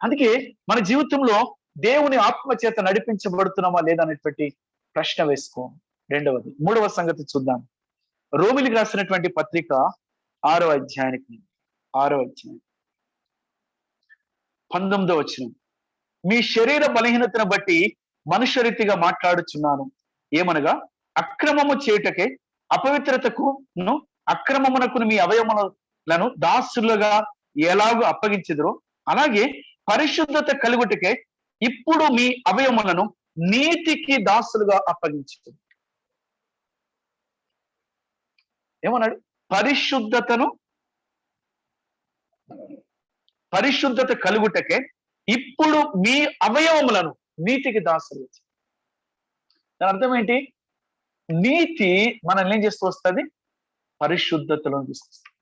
అందుకే మన జీవితంలో దేవుని ఆత్మ చేత నడిపించబడుతున్నామా లేదా అనేటువంటి ప్రశ్న వేసుకో. రెండవది. మూడవ సంగతి చూద్దాం. రోమిలికి రాసినటువంటి పత్రిక 6వ అధ్యాయానికి 6వ అధ్యాయం 19వ వచనం, మీ శరీర బలహీనతను బట్టి మనుష్య రీతిగా మాట్లాడుచున్నాను. ఏమనగా అక్రమము చేయుటకే అపవిత్రతకును అక్రమమునకు మీ అవయవములను దాసులుగా ఎలాగో అప్పగించెదరో అలాగే పరిశుద్ధత కలుగుటకే ఇప్పుడు మీ అవయవములను నీతికి దాసులుగా అప్పగించు. ఏమన్నాడు? పరిశుద్ధత కలుగుటకే ఇప్పుడు మీ అవయవములను నీతికి దాసులు. దాని అర్థం ఏంటి? నీతి మనల్ని ఏం చేస్తూ వస్తుంది? పరిశుద్ధతలో తీసుకొస్తుంది.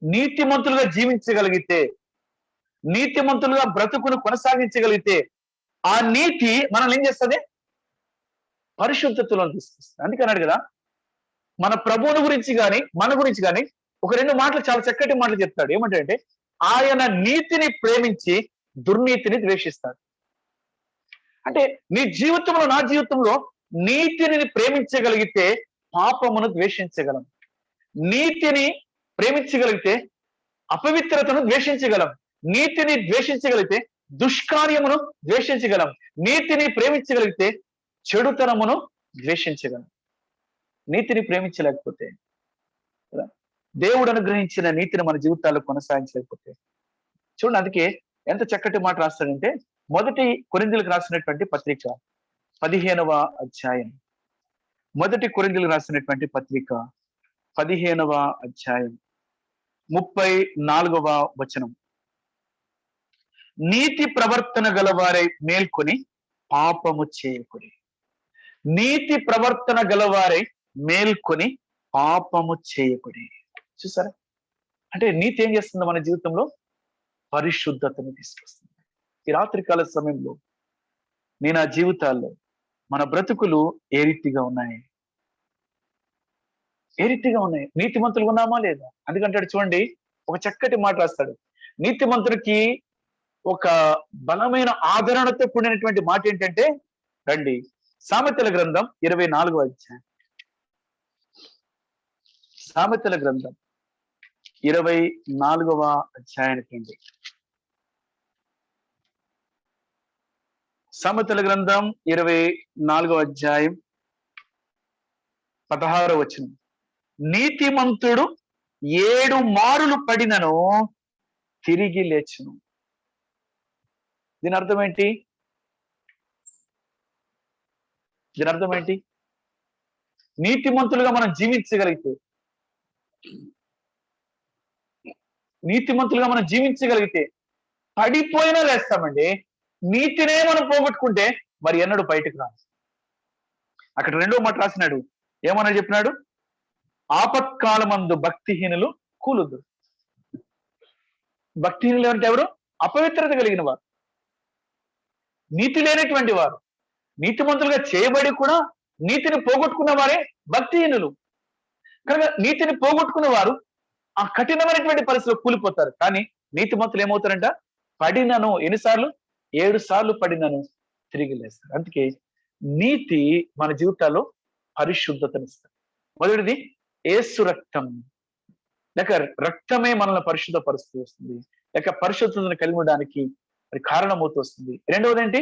నీతిమంతులుగా జీవించగలిగితే, నీతిమంతులుగా బ్రతుకును కొనసాగించగలిగితే ఆ నీతి మనల్ని ఏం చేస్తుంది? పరిశుద్ధతలో తీసుకొస్తుంది. అందుకన్నాడు కదా, మన ప్రభువుని గురించి కానీ మన గురించి కానీ ఒక 2 మాటలు, చాలా చక్కటి మాటలు చెప్తాడు. ఏమంటే ఆయన నీతిని ప్రేమించి దుర్నీతిని ద్వేషిస్తాడు. అంటే నీ జీవితంలో, నా జీవితంలో నీతిని ప్రేమించగలిగితే పాపమును ద్వేషించగలం, నీతిని ప్రేమించగలిగితే అపవిత్రతను ద్వేషించగలం, నీతిని ద్వేషించగలిగితే దుష్కార్యమును ద్వేషించగలం, నీతిని ప్రేమించగలిగితే చెడుతనమును ద్వేషించగలం. నీతిని ప్రేమించలేకపోతే, దేవుడు అనుగ్రహించిన నీతిని మన జీవితాల్లో కొనసాగించలేకపోతే చూడండి. అందుకే ఎంత చక్కటి మాట రాస్తాడంటే, మొదటి కొరింథీయులకు రాసినటువంటి పత్రిక 15వ అధ్యాయం, మొదటి కొరింథీయులకు రాసినటువంటి పత్రిక 15వ అధ్యాయం 34వ వచనం, నీతి ప్రవర్తన గలవారై మేల్కొని పాపము చేయకుడి. నీతి ప్రవర్తన గలవారై మేల్కొని పాపము చేయకుడి. చూసారా? అంటే నీతి ఏం చేస్తుంది? మన జీవితంలో పరిశుద్ధతను తీసుకొస్తుంది. ఈ రాత్రికాల సమయంలో నేను ఆ జీవితాల్లో మన బ్రతుకులు ఏ రీతిగా ఉన్నాయి? ఏ రీతిగా ఉన్నాయి? నీతిమంతులుగా ఉన్నామా లేదా? అందుకంటాడు చూడండి, ఒక చక్కటి మాట రాస్తాడు. నీతిమంతుడికి ఒక బలమైన ఆదరణతో కూడినటువంటి మాట ఏంటంటే, రండి సామెతల గ్రంథం 24వ అధ్యాయం. సామెతల గ్రంథం 24వ అధ్యాయానికి రండి. సామెతల గ్రంథం 24వ అధ్యాయం 16వ వచనం. నీతిమంతుడు 7 మారులు పడినను తిరిగి లేచును. దీని అర్థం ఏంటి? నీతిమంతులుగా మనం జీవించగలిగితే పడిపోయినా లేస్తామండి. నీతినే మనం పోగొట్టుకుంటే మరి ఎన్నడూ బయటకు రాదు. అక్కడ 2వ మాట రాసినాడు. ఏమన్నా చెప్పినాడు? ఆపత్కాలమందు భక్తిహీనులు కూలుదు. భక్తిహీనులు అంటే ఎవరు? అపవిత్రత కలిగిన వారు, నీతి లేనటువంటి వారు. నీతిమంతులుగా చేయబడి కూడా నీతిని పోగొట్టుకున్న వారే భక్తిహీనులు. కనుక నీతిని పోగొట్టుకున్న వారు ఆ కఠినమైనటువంటి పరిస్థితిలో కూలిపోతారు. కానీ నీతిమంతులు ఏమవుతారంట? పడినను ఎన్నిసార్లు? 7 సార్లు పడినను తిరిగి లేస్తారు. అందుకే నీతి మన జీవితాల్లో పరిశుద్ధతనిస్తారు. మొదటిది యేసు రక్తం, లేక రక్తమే మనల్ని పరిశుద్ధపరుస్తూ వస్తుంది, లేక పరిశుద్ధతను కలిగి ఉండడానికి అది కారణమవుతూ వస్తుంది. 2వది ఏంటి?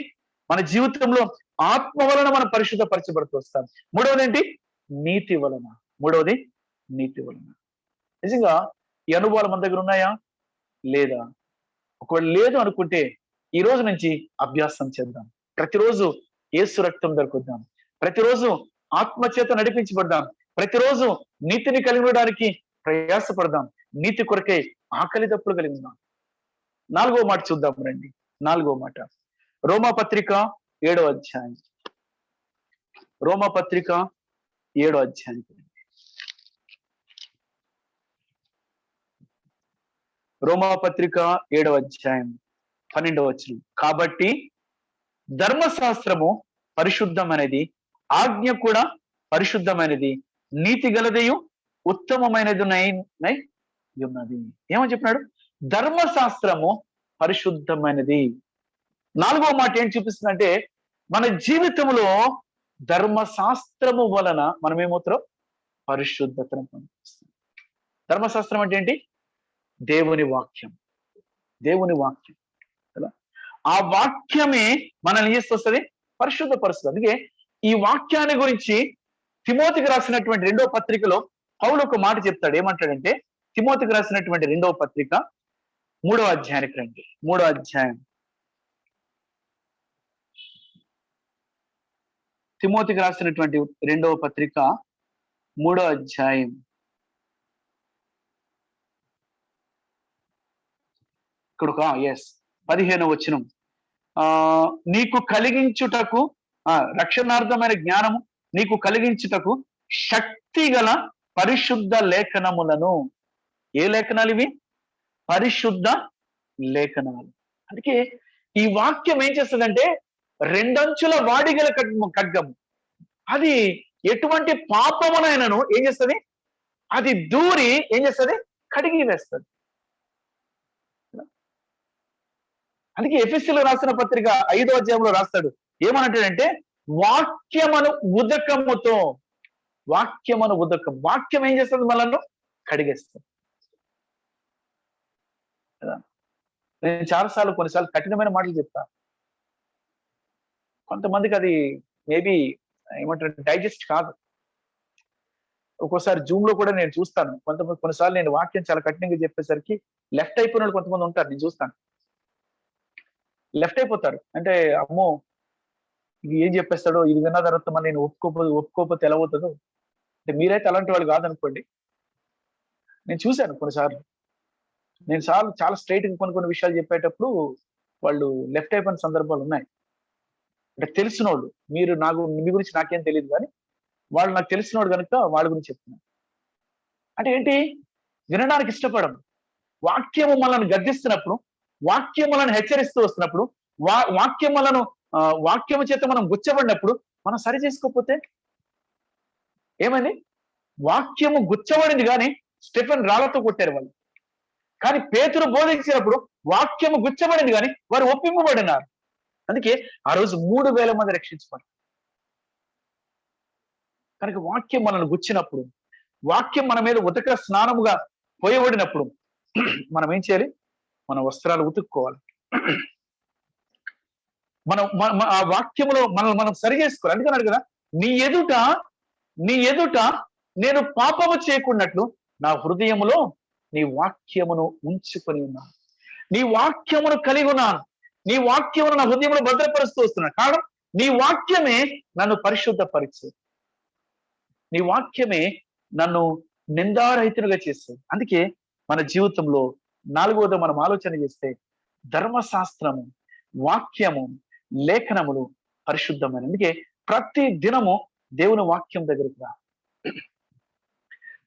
మన జీవితంలో ఆత్మ వలన మనం పరిశుద్ధపరచబడుతూ వస్తాం. 3వది ఏంటి? నీతి వలన. నిజంగా ఈ అనుభవాలు మన దగ్గర ఉన్నాయా లేదా? ఒకవేళ లేదు అనుకుంటే ఈ రోజు నుంచి అభ్యాసం చేద్దాం. ప్రతిరోజు యేసు రక్తం దొరుకుద్దాం, ప్రతిరోజు ఆత్మచేత నడిపించబడ్డాం, ప్రతిరోజు నీతిని కలిగి ఉండడానికి ప్రయాసపడదాం, నీతి కొరకే ఆకలి దప్పులు కలిగి ఉన్నాం. 4వ మాట చూద్దాం రండి. 4వ మాట రోమాపత్రిక 7వ అధ్యాయం. రోమాపత్రిక 7వ అధ్యాయం. రోమాపత్రిక 7వ అధ్యాయం 12వ వచనం. కాబట్టి ధర్మశాస్త్రము పరిశుద్ధమైనది, ఆజ్ఞ కూడా పరిశుద్ధమైనది, నీతి గలదయు ఉత్తమమైనది ఉన్నది. ఏమని చెప్పినాడు? ధర్మశాస్త్రము పరిశుద్ధమైనది. 4వ మాట ఏం చూపిస్తుందంటే మన జీవితంలో ధర్మశాస్త్రము వలన మనం ఏమవుతారో పరిశుద్ధతను పొందుతాం. ధర్మశాస్త్రం అంటే ఏంటి? దేవుని వాక్యం కదా. ఆ వాక్యమే మనల్ని చేస్తుంది పరిశుద్ధపరుస్తుంది. అందుకే ఈ వాక్యాన్ని గురించి తిమోతికి రాసినటువంటి 2వ పత్రికలో పౌలు ఒక మాట చెప్తాడు. ఏమంటాడంటే తిమోతికి రాసినటువంటి 2వ పత్రిక 3వ అధ్యాయానికి రండి. 3వ అధ్యాయం. తిమోతికి రాసినటువంటి 2వ పత్రిక 3వ అధ్యాయం. ఇక్కడ 15వ వచనం. నీకు కలిగించుటకు రక్షణార్థమైన జ్ఞానము నీకు కలిగించుటకు శక్తి గల పరిశుద్ధ లేఖనములను. ఏ లేఖనాలు ఇవి? పరిశుద్ధ లేఖనాలు. అందుకే ఈ వాక్యం ఏం చేస్తుందంటే 2 అంచుల వాడిగల ఖడ్గము. అది ఎటువంటి పాపమునైనను ఏం చేస్తుంది? అది దూరి ఏం చేస్తుంది? కడిగి వేస్తుంది. అందుకే ఎఫెసీయులకు రాసిన పత్రిక 5వ అధ్యాయంలో రాస్తాడు. ఏమనంటాడంటే వాక్యమును ఉదకముతో. వాక్యం ఏం చేస్తుంది? మనల్ని కడిగేస్తుంది. నేను కొన్నిసార్లు కఠినమైన మాటలు చెప్తా. కొంతమందికి అది మేబీ ఏమంటారు డైజెస్ట్ కాదు. ఒక్కోసారి జూమ్ లో కూడా నేను చూస్తాను. కొన్నిసార్లు నేను వాక్యం చాలా కఠినంగా చెప్పేసరికి లెఫ్ట్ అయిపోయిన వాళ్ళు కొంతమంది ఉంటారు. నేను చూస్తాను, లెఫ్ట్ అయిపోతారు. అంటే అమ్మో ఇది ఏం చెప్పేస్తాడో, ఇది విన్న తర్వాత మరి నేను ఒప్పుకోకపోతే ఎలా అవుతుందో. అంటే మీరైతే అలాంటి వాళ్ళు కాదనుకోండి. నేను చూశాను కొన్నిసార్లు. నేను చాలా స్ట్రైట్ గా కొన్ని విషయాలు చెప్పేటప్పుడు వాళ్ళు లెఫ్ట్ అయిపోయిన సందర్భాలు ఉన్నాయి. అంటే తెలిసినోళ్ళు, మీ గురించి నాకేం తెలియదు కానీ వాళ్ళు నాకు తెలిసినోడు కనుక వాళ్ళ గురించి చెప్తున్నాను. అంటే ఏంటి? వినడానికి ఇష్టపడం. వాక్యము మనల్ని గద్దిస్తున్నప్పుడు, వాక్యం మనల్ని హెచ్చరిస్తూ వస్తున్నప్పుడు, వాక్యము చేత మనం గుచ్చబడినప్పుడు మనం సరి చేసుకోకపోతే ఏమైంది? వాక్యము గుచ్చబడింది కానీ స్టెఫెన్ రాళ్లతో కొట్టారు వాళ్ళు. కానీ పేతురు బోధించినప్పుడు వాక్యము గుచ్చబడింది కానీ వారు ఒప్పింపబడినారు. అందుకే ఆ రోజు 3000 మంది రక్షించబడ్డారు. కనుక వాక్యం మనల్ని గుచ్చినప్పుడు, వాక్యం మన మీద ఉతక స్నానముగా పోయబడినప్పుడు మనం ఏం చేయాలి? మన వస్త్రాలు ఉతుక్కోవాలి. ఆ వాక్యములో మనల్ని మనం సరి చేసుకోవాలి. అందుకన్నాడు కదా, నీ ఎదుట నేను పాపము చేయకున్నట్లు నా హృదయములో నీ వాక్యమును ఉంచుకొని ఉన్నాను. నీ వాక్యమును కలిగి ఉన్నాను. నీ వాక్యమును నా హృదయంలో భద్రపరుస్తూ వస్తున్నాను. కారణం, నీ వాక్యమే నన్ను పరిశుద్ధపరిచే, నీ వాక్యమే నన్ను నిందారహితులుగా చేస్తుంది. అందుకే మన జీవితంలో 4వది మనం ఆలోచన చేస్తే, ధర్మశాస్త్రము, వాక్యము, లేఖనములు పరిశుద్ధమైన. అందుకే ప్రతి దినము దేవుని వాక్యం దగ్గరికి రా.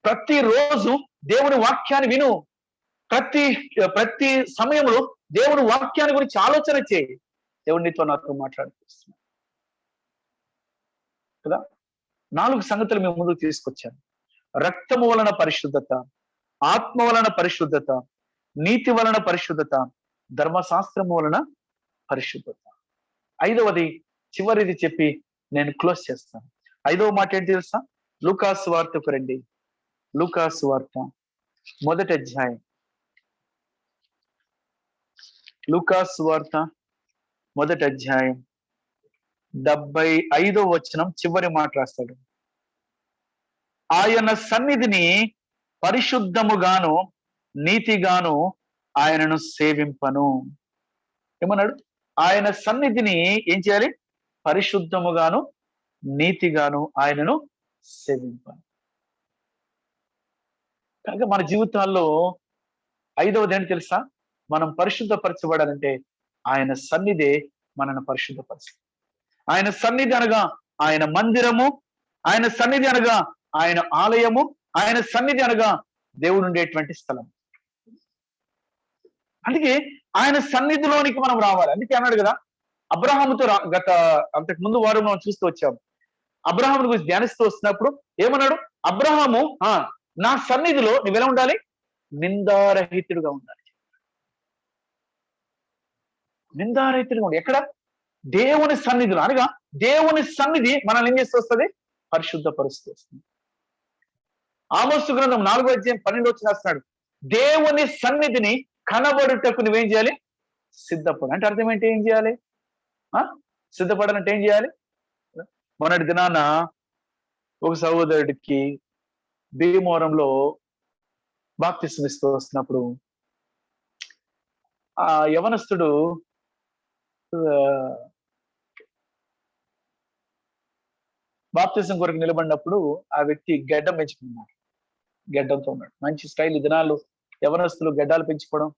ప్రతిరోజు దేవుని వాక్యాన్ని విను. ప్రతి సమయంలో దేవుని వాక్యాన్ని గురించి ఆలోచన చేయి. దేవుడు నీతో నాతో మాట్లాడుతున్నాడు కదా. 4 సంగతులు మేము ముందుకు తీసుకొచ్చాను. రక్తము వలన పరిశుద్ధత, ఆత్మ వలన పరిశుద్ధత, నీతి వలన పరిశుద్ధత, ధర్మశాస్త్రము వలన పరిశుద్ధత. 5వది చివరిది చెప్పి నేను క్లోజ్ చేస్తాను. 5వ మాట ఏంటి తెలుసా? లూకాసు వార్తకు రండి. లూకాసు వార్త 1వ అధ్యాయం. లూకాసు వార్త 1వ అధ్యాయం 75వ వచనం చివరి మాట రాస్తాడు. ఆయన సన్నిధిని పరిశుద్ధముగాను నీతిగాను ఆయనను సేవింపను. ఏమన్నాడు? ఆయన సన్నిధిని ఏం చేయాలి? పరిశుద్ధముగాను నీతిగాను ఆయనను సేవింపను. కనుక మన జీవితాల్లో 5వది ఏంటి తెలుసా? మనం పరిశుద్ధపరచబడాలంటే ఆయన సన్నిధే మనను పరిశుద్ధపరచాలి. ఆయన సన్నిధి అనగా ఆయన మందిరము, ఆయన సన్నిధి అనగా ఆయన ఆలయము, ఆయన సన్నిధి అనగా దేవుడు ఉండేటువంటి స్థలం. అందుకే ఆయన సన్నిధిలోనికి మనం రావాలి. అందుకే అన్నాడు కదా, అబ్రహాముతో అంతకు ముందు వారం మనం చూస్తూ వచ్చాము. అబ్రహాముని గురించి ధ్యానిస్తూ వస్తున్నప్పుడు ఏమన్నాడు? అబ్రహాము, నా సన్నిధిలో నువ్వెలా ఉండాలి? నిందారహితుడుగా ఉండాలి. నిందారహితుడుగా ఉండాలి. ఎక్కడ? దేవుని సన్నిధిలో. అనగా దేవుని సన్నిధి మనల్ని ఏం చేస్తూ వస్తుంది? పరిశుద్ధపరుస్తూ వస్తుంది. ఆమోసు గ్రంథం 4వ అధ్యాయం 12వ వచనం రాస్తున్నాడు, దేవుని సన్నిధిని కనబడుటకు నువ్వేం చేయాలి? సిద్ధపడు. అంటే అర్థం ఏంటి? ఏం చేయాలి? సిద్ధపడాలంటే ఏం చేయాలి? మొన్నటి దినాన ఒక సహోదరుడికి భీమవరంలో బాప్తిసం ఇస్తూ వస్తున్నప్పుడు ఆ యవనస్తుడు బాప్తిసం కొరకు నిలబడినప్పుడు ఆ వ్యక్తి గడ్డం పెంచుకున్నాడు. గడ్డంతో ఉన్నాడు. మంచి స్టైల్. ఈ దినాలు యవనస్తులు గడ్డాలు పెంచుకోవడం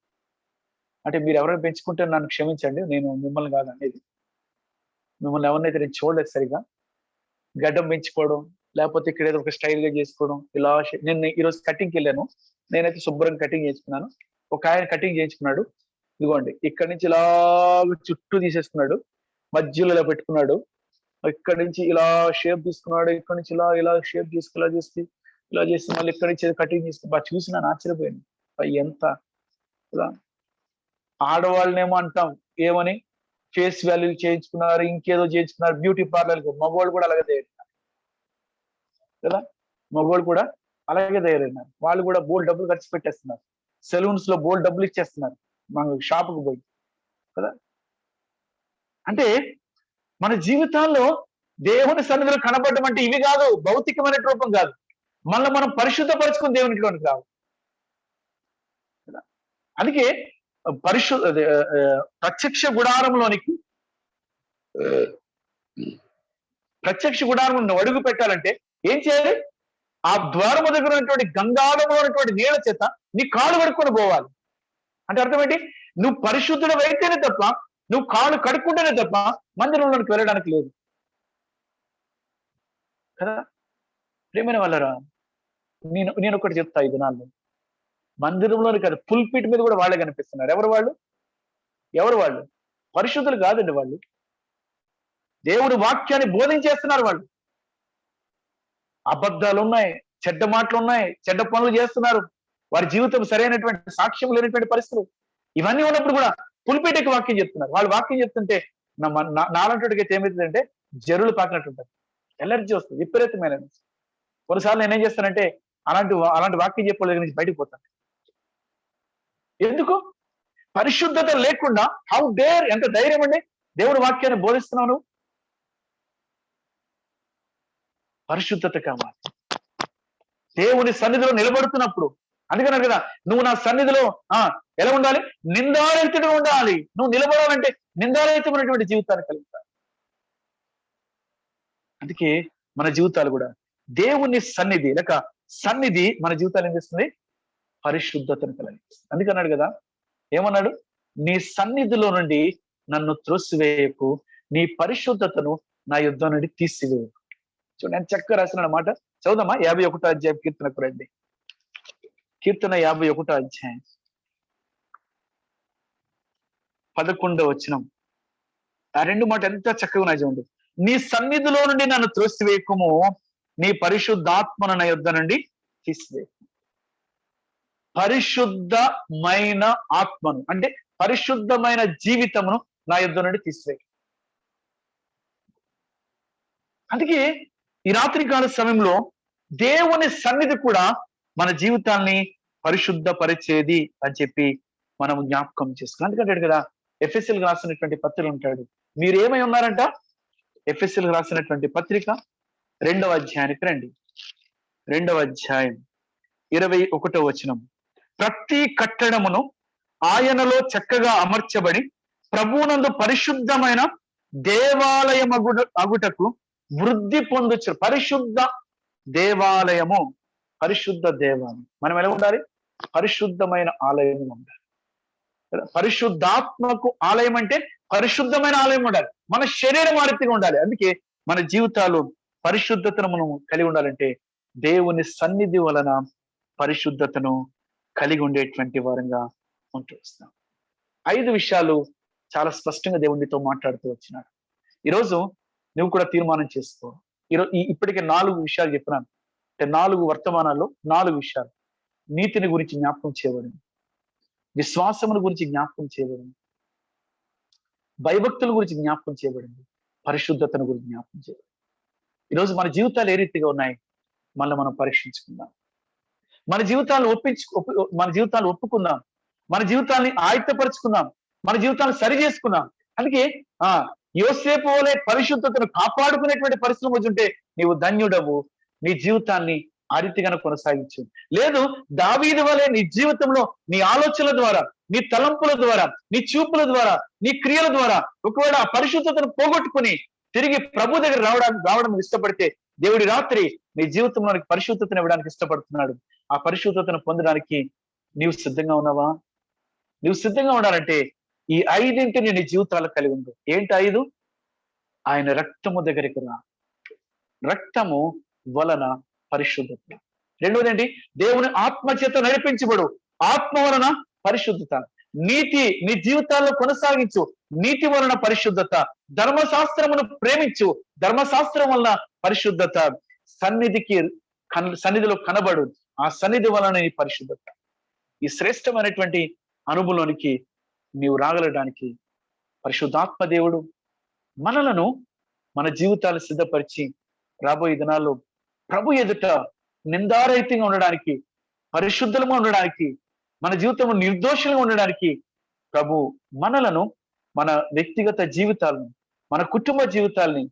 అంటే, మీరు ఎవరైనా పెంచుకుంటే నన్ను క్షమించండి, నేను మిమ్మల్ని కాదు అనేది. మిమ్మల్ని ఎవరినైతే నేను చూడలేదు సరిగా. గడ్డం పెంచుకోవడం, లేకపోతే ఇక్కడ ఏదో ఒక స్టైల్ గా చేసుకోవడం, ఇలా. నేను ఈరోజు కటింగ్కి వెళ్ళాను. నేనైతే శుభ్రంగా కటింగ్ చేయించుకున్నాను. ఒక ఆయన కటింగ్ చేయించుకున్నాడు. ఇదిగోండి, ఇక్కడి నుంచి ఇలా చుట్టూ తీసేసుకున్నాడు, మధ్యలో ఇలా పెట్టుకున్నాడు, ఇక్కడి నుంచి ఇలా షేప్ తీసుకున్నాడు, ఇక్కడి నుంచి ఇలా షేప్ తీసుకు ఇలా చేసి మళ్ళీ ఇక్కడి నుంచి కటింగ్ తీసుకుని బాగా చూసి నేను ఆశ్చర్యపోయాను. ఎంత ఇలా ఆడవాళ్ళనేమో అంటాం ఏమని, ఫేస్ వాల్యూ చేయించుకున్నారు, ఇంకేదో చేయించుకున్నారు, బ్యూటీ పార్లర్కి. మగవాళ్ళు కూడా అలాగే తయారైనారు కదా. మగవాళ్ళు కూడా అలాగే తయారైనారు. వాళ్ళు కూడా బోల్డ్ డబ్బులు ఖర్చు పెట్టేస్తున్నారు. సెలూన్స్ లో బోల్డ్ డబ్బులు ఇచ్చేస్తున్నారు మన షాపుకు పోయి కదా. అంటే మన జీవితాల్లో దేవుని సన్నిధిలో కనబడడం అంటే ఇవి కాదు, భౌతికమైన రూపం కాదు. మనల్ని మనం పరిశుద్ధపరచుకుని దేవునిలోనికి రావు. అందుకే ప్రత్యక్ష గుడారంలోనికి అడుగు పెట్టాలంటే ఏం చేయాలి? ఆ ద్వారము దగ్గర ఉన్నటువంటి గంగాళంలో ఉన్నటువంటి నీళ్ళ చేత నీ కాళ్ళు కడుక్కొని పోవాలి. అంటే అర్థం ఏంటి? నువ్వు పరిశుద్ధుడు అయితేనే తప్ప, నువ్వు కాళ్ళు కడుక్కుంటేనే తప్ప మందిరంలోనికి వెళ్ళడానికి లేదు కదా. ప్రేమైన వాళ్ళరా, నేను ఒకటి చెప్తా, ఈ దినాల్లో మందిరంలోని కాదు, పుల్పిట్ మీద కూడా వాళ్ళే కనిపిస్తున్నారు. ఎవరు వాళ్ళు? పరిశుద్ధులు కాదండి వాళ్ళు. దేవుడి వాక్యాన్ని బోధించేస్తున్నారు వాళ్ళు. అబద్ధాలు ఉన్నాయి, చెడ్డ మాటలు ఉన్నాయి, చెడ్డ పనులు చేస్తున్నారు. వారి జీవితం సరైనటువంటి సాక్ష్యం లేనటువంటి పరిస్థితులు. ఇవన్నీ ఉన్నప్పుడు కూడా పుల్పిటకి వాక్యం చెప్తున్నారు. వాళ్ళు వాక్యం చెప్తుంటే నాలంటుడికి అయితే ఏమవుతుందంటే జరులు పాకినట్టుంటారు. ఎలర్జీ వస్తుంది, విపరీతమైన ఎనర్జీ. కొన్నిసార్లు నేనేం చేస్తానంటే అలాంటి వాక్యం చెప్పే దగ్గర నుంచి బయటకు పోతాను. ఎందుకు? పరిశుద్ధత లేకుండా హౌ డేర్, ఎంత ధైర్యం అండి దేవుడి వాక్యాన్ని బోధిస్తున్నావు. పరిశుద్ధత కావాలి. దేవుని సన్నిధిలో నిలబడుతున్నప్పుడు అందుకన్నారు కదా, నువ్వు నా సన్నిధిలో ఎలా ఉండాలి? నిందారహితుడిగా ఉండాలి. నువ్వు నిలబడాలంటే నిందారహితమైనటువంటి జీవితాన్ని కలుగుతారు. అందుకే మన జీవితాలు కూడా దేవుని సన్నిధి లేక సన్నిధి మన జీవితాలు ఏం చేస్తుంది? పరిశుద్ధతను కలిగిస్తుంది. అందుకన్నాడు కదా, ఏమన్నాడు? నీ సన్నిధిలో నుండి నన్ను త్రోసివేయకు, నీ పరిశుద్ధతను నా యుద్ధం నుండి తీసివేయకు. చూడండి నేను చక్కగా రాసిన మాట. చదువుదామా? 51వ అధ్యాయం కీర్తనకు రండి. కీర్తన 51వ అధ్యాయం 11వ వచనం. ఆ రెండు మాట ఎంత చక్కగా ఉన్నాయి చూడండి. నీ సన్నిధిలో నుండి నన్ను త్రోసివేయకుము, నీ పరిశుద్ధాత్మను నా యుద్ధ నుండి తీసివేయకు. పరిశుద్ధమైన ఆత్మను అంటే పరిశుద్ధమైన జీవితమును నా యుద్ధ నుండి తీసివేయకు. అందుకే ఈ రాత్రికాల సమయంలో దేవుని సన్నిధి కూడా మన జీవితాన్ని పరిశుద్ధపరిచేది అని చెప్పి మనం జ్ఞాపకం చేసుకున్నాం. అందుకంటాడు కదా, ఎఫెసీయులకు రాసినటువంటి పత్రిక ఉంటాడు, మీరు ఏమై ఉన్నారంట? ఎఫెసీయులకు రాసినటువంటి పత్రిక 2వ అధ్యాయానికి రండి. 2వ అధ్యాయం 21వ వచనం. ప్రతి కట్టడమును ఆయనలో చక్కగా అమర్చబడి ప్రభువునందు పరిశుద్ధమైన దేవాలయం అగుటకు వృద్ధి పొందొచ్చు. పరిశుద్ధ దేవాలయము, పరిశుద్ధ దేవాలయం. మనం ఎలా ఉండాలి? పరిశుద్ధమైన ఆలయం ఉండాలి. పరిశుద్ధాత్మకు ఆలయం అంటే పరిశుద్ధమైన ఆలయం ఉండాలి. మన శరీరం ఆరితిగా ఉండాలి. అందుకే మన జీవితాలు పరిశుద్ధతను మనం కలిగి ఉండాలంటే దేవుని సన్నిధి వలన పరిశుద్ధతను కలిగి ఉండేటువంటి వారంగా ఉంటూ వస్తాం. 5 విషయాలు చాలా స్పష్టంగా దేవునితో మాట్లాడుతూ వచ్చినాడు. ఈరోజు నువ్వు కూడా తీర్మానం చేసుకో. ఇప్పటికే 4 విషయాలు చెప్పినాను. అంటే 4 వర్తమానాల్లో 4 విషయాలు. నీతిని గురించి జ్ఞాపకం చేయబడింది, విశ్వాసముల గురించి జ్ఞాపకం చేయబడింది, భయభక్తుల గురించి జ్ఞాపకం చేయబడింది, పరిశుద్ధతను గురించి జ్ఞాపకం చేయబడింది. ఈరోజు మన జీవితాలు ఏ రీతిగా ఉన్నాయి మళ్ళీ మనం పరీక్షించుకుందాం. మన జీవితాలను ఒప్పుకుందాం. మన జీవితాన్ని ఆయుత్తపరుచుకుందాం. మన జీవితాన్ని సరి చేసుకుందాం. అందుకే యోసేపు వలె పరిశుద్ధతను కాపాడుకునేటువంటి పరిస్థితులు వచ్చుంటే నీవు ధన్యుడవు. నీ జీవితాన్ని ఆ రీతిగానే కొనసాగించు. లేదు, దావీదు వలె నీ జీవితంలో నీ ఆలోచనల ద్వారా, నీ తలంపుల ద్వారా, నీ చూపుల ద్వారా, నీ క్రియల ద్వారా ఒకవేళ ఆ పరిశుద్ధతను పోగొట్టుకుని తిరిగి ప్రభు దగ్గర రావడం ఇష్టపడితే దేవుడి రాత్రి నీ జీవితంలోనికి పరిశుద్ధతను ఇవ్వడానికి ఇష్టపడుతున్నాడు. ఆ పరిశుద్ధతను పొందడానికి నీవు సిద్ధంగా ఉన్నావా? నువ్వు సిద్ధంగా ఉండాలంటే ఈ 5 నీ జీవితాలు కలిగి ఉండు. ఏంటి 5? ఆయన రక్తము దగ్గరికి రా. రక్తము వలన పరిశుద్ధత. 2వది దేవుని ఆత్మ చేత నడిపించబడు. ఆత్మ వలన పరిశుద్ధత. నీతి నీ జీవితాల్లో కొనసాగించు. నీతి వలన పరిశుద్ధత. ధర్మశాస్త్రమును ప్రేమించు. ధర్మశాస్త్రం వలన పరిశుద్ధత. సన్నిధిలో కనబడు. ఆ సన్నిధి వలన నీ పరిశుద్ధత. ఈ శ్రేష్టమైనటువంటి అనుభవంలోనికి నీవు రాగలడానికి పరిశుద్ధాత్మ దేవుడు మనలను మన జీవితాలు సిద్ధపరిచి రాబోయే దినాల్లో ప్రభు ఎదుట నిందారహితంగా ఉండడానికి, పరిశుద్ధంగా ఉండడానికి, మన జీవితంలో నిర్దోషంగా ఉండడానికి ప్రభు మనలను, మన వ్యక్తిగత జీవితాలను, మన కుటుంబ జీవితాల్ని,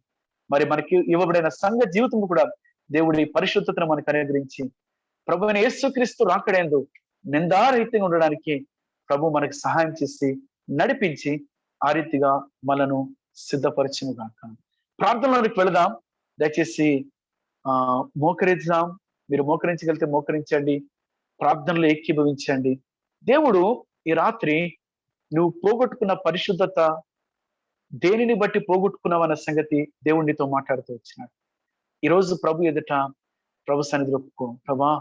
మరి మనకి ఇవ్వబడిన సంఘ జీవితం కూడా దేవుడి పరిశుద్ధతను మనకు అనుగ్రహించి ప్రభు అయిన యేసుక్రీస్తు రాకడేందు నిందారహితంగా ఉండడానికి ప్రభు మనకి సహాయం చేసి నడిపించి ఆ రీతిగా మనను సిద్ధపరిచిన గాక. ప్రార్థనలోనికి వెళదాం. దయచేసి మోకరిద్దాం. మీరు మోకరించగలిగితే మోకరించండి, ప్రార్థనలో ఏకీభవించండి. దేవుడు ఈ రాత్రి నువ్వు పోగొట్టుకున్న పరిశుద్ధత దేనిని బట్టి పోగొట్టుకున్నావన్న సంగతి దేవుడితో మాట్లాడుతూ వచ్చినాడు. ఈరోజు ప్రభు ఎదుట ప్రభు సన్నిధిలో ఒప్పుకో. ప్రభా,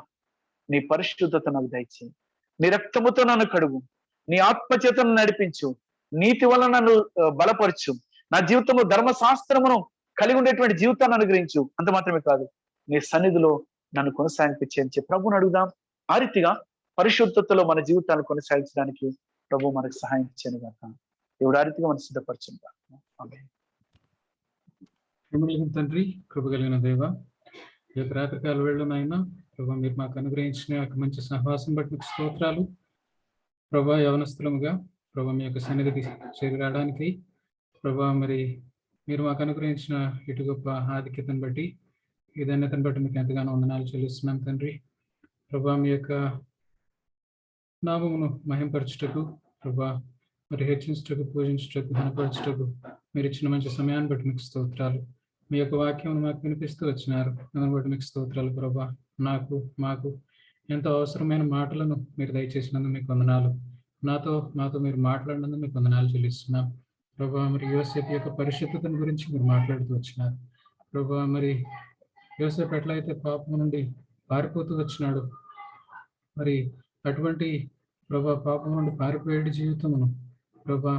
నీ పరిశుద్ధత నాకు దయచేయి. నీ రక్తముతో నన్ను కడుగు. నీ ఆత్మచేతను నడిపించు. నీతి వల్ల నన్ను బలపరచు. నా జీవితంలో ధర్మశాస్త్రమును కలిగి ఉండేటువంటి జీవితాన్ని అనుగ్రహించు. అంత మాత్రమే కాదు, నీ సన్నిధిలో నన్ను కొనసాగించే ప్రభుని అడుగుదాం. ఆ రీతిగా పరిశుద్ధతలో మన జీవితాన్ని కొనసాగించడానికి ప్రభు మనకు సహాయం చేయను గాక. దేవుడు ఆ రీతిగా మనం సిద్ధపరచును గాక. ఆమేన్. మిమ్మల్ని తండ్రి, కృపగలిగిన దేవ, ఈ యొక్క రాత్రికాల వేళలోనైనా ప్రభా మీరు మాకు అనుగ్రహించిన యొక్క మంచి సహవాసం బట్టి మీకు స్తోత్రాలు. ప్రభా యవనస్తులముగా ప్రభా మీ యొక్క సన్నిధికి చేరి రావడానికి ప్రభా మరి మీరు మాకు అనుగ్రహించిన ఇటు గొప్ప ఆధిక్యతను బట్టి ఈ ధన్యతను బట్టి మీకు ఎంతగానో వందనాలు చెల్లిస్తున్నాం తండ్రి. ప్రభా మీ యొక్క నామమును మహింపరచుటకు ప్రభా మరి హెచ్చించుటకు, పూజించుటకు, ఘనపరచుటకు మీరు ఇచ్చిన మంచి సమయాన్ని బట్టి మీకు స్తోత్రాలు. మీ యొక్క వాక్యం మాకు వినిపిస్తూ వచ్చినారు, దాన్ని బట్టి మీకు స్తోత్రాలు ప్రభా. మాకు ఎంతో అవసరమైన మాటలను మీరు దయచేసినందుకు మీకు వందనాలు. మాతో మీరు మాట్లాడినందుకు మీకు వందనాలు చెల్లిస్తున్నాం ప్రభా. మరి యోసేపు యొక్క పరిశుద్ధతను గురించి మీరు మాట్లాడుతూ వచ్చినారు ప్రభా. మరి యోసేపు ఎట్లయితే పాపం నుండి పారిపోతూ వచ్చినాడు, మరి అటువంటి ప్రభా పాపం నుండి పారిపోయే జీవితమును ప్రభా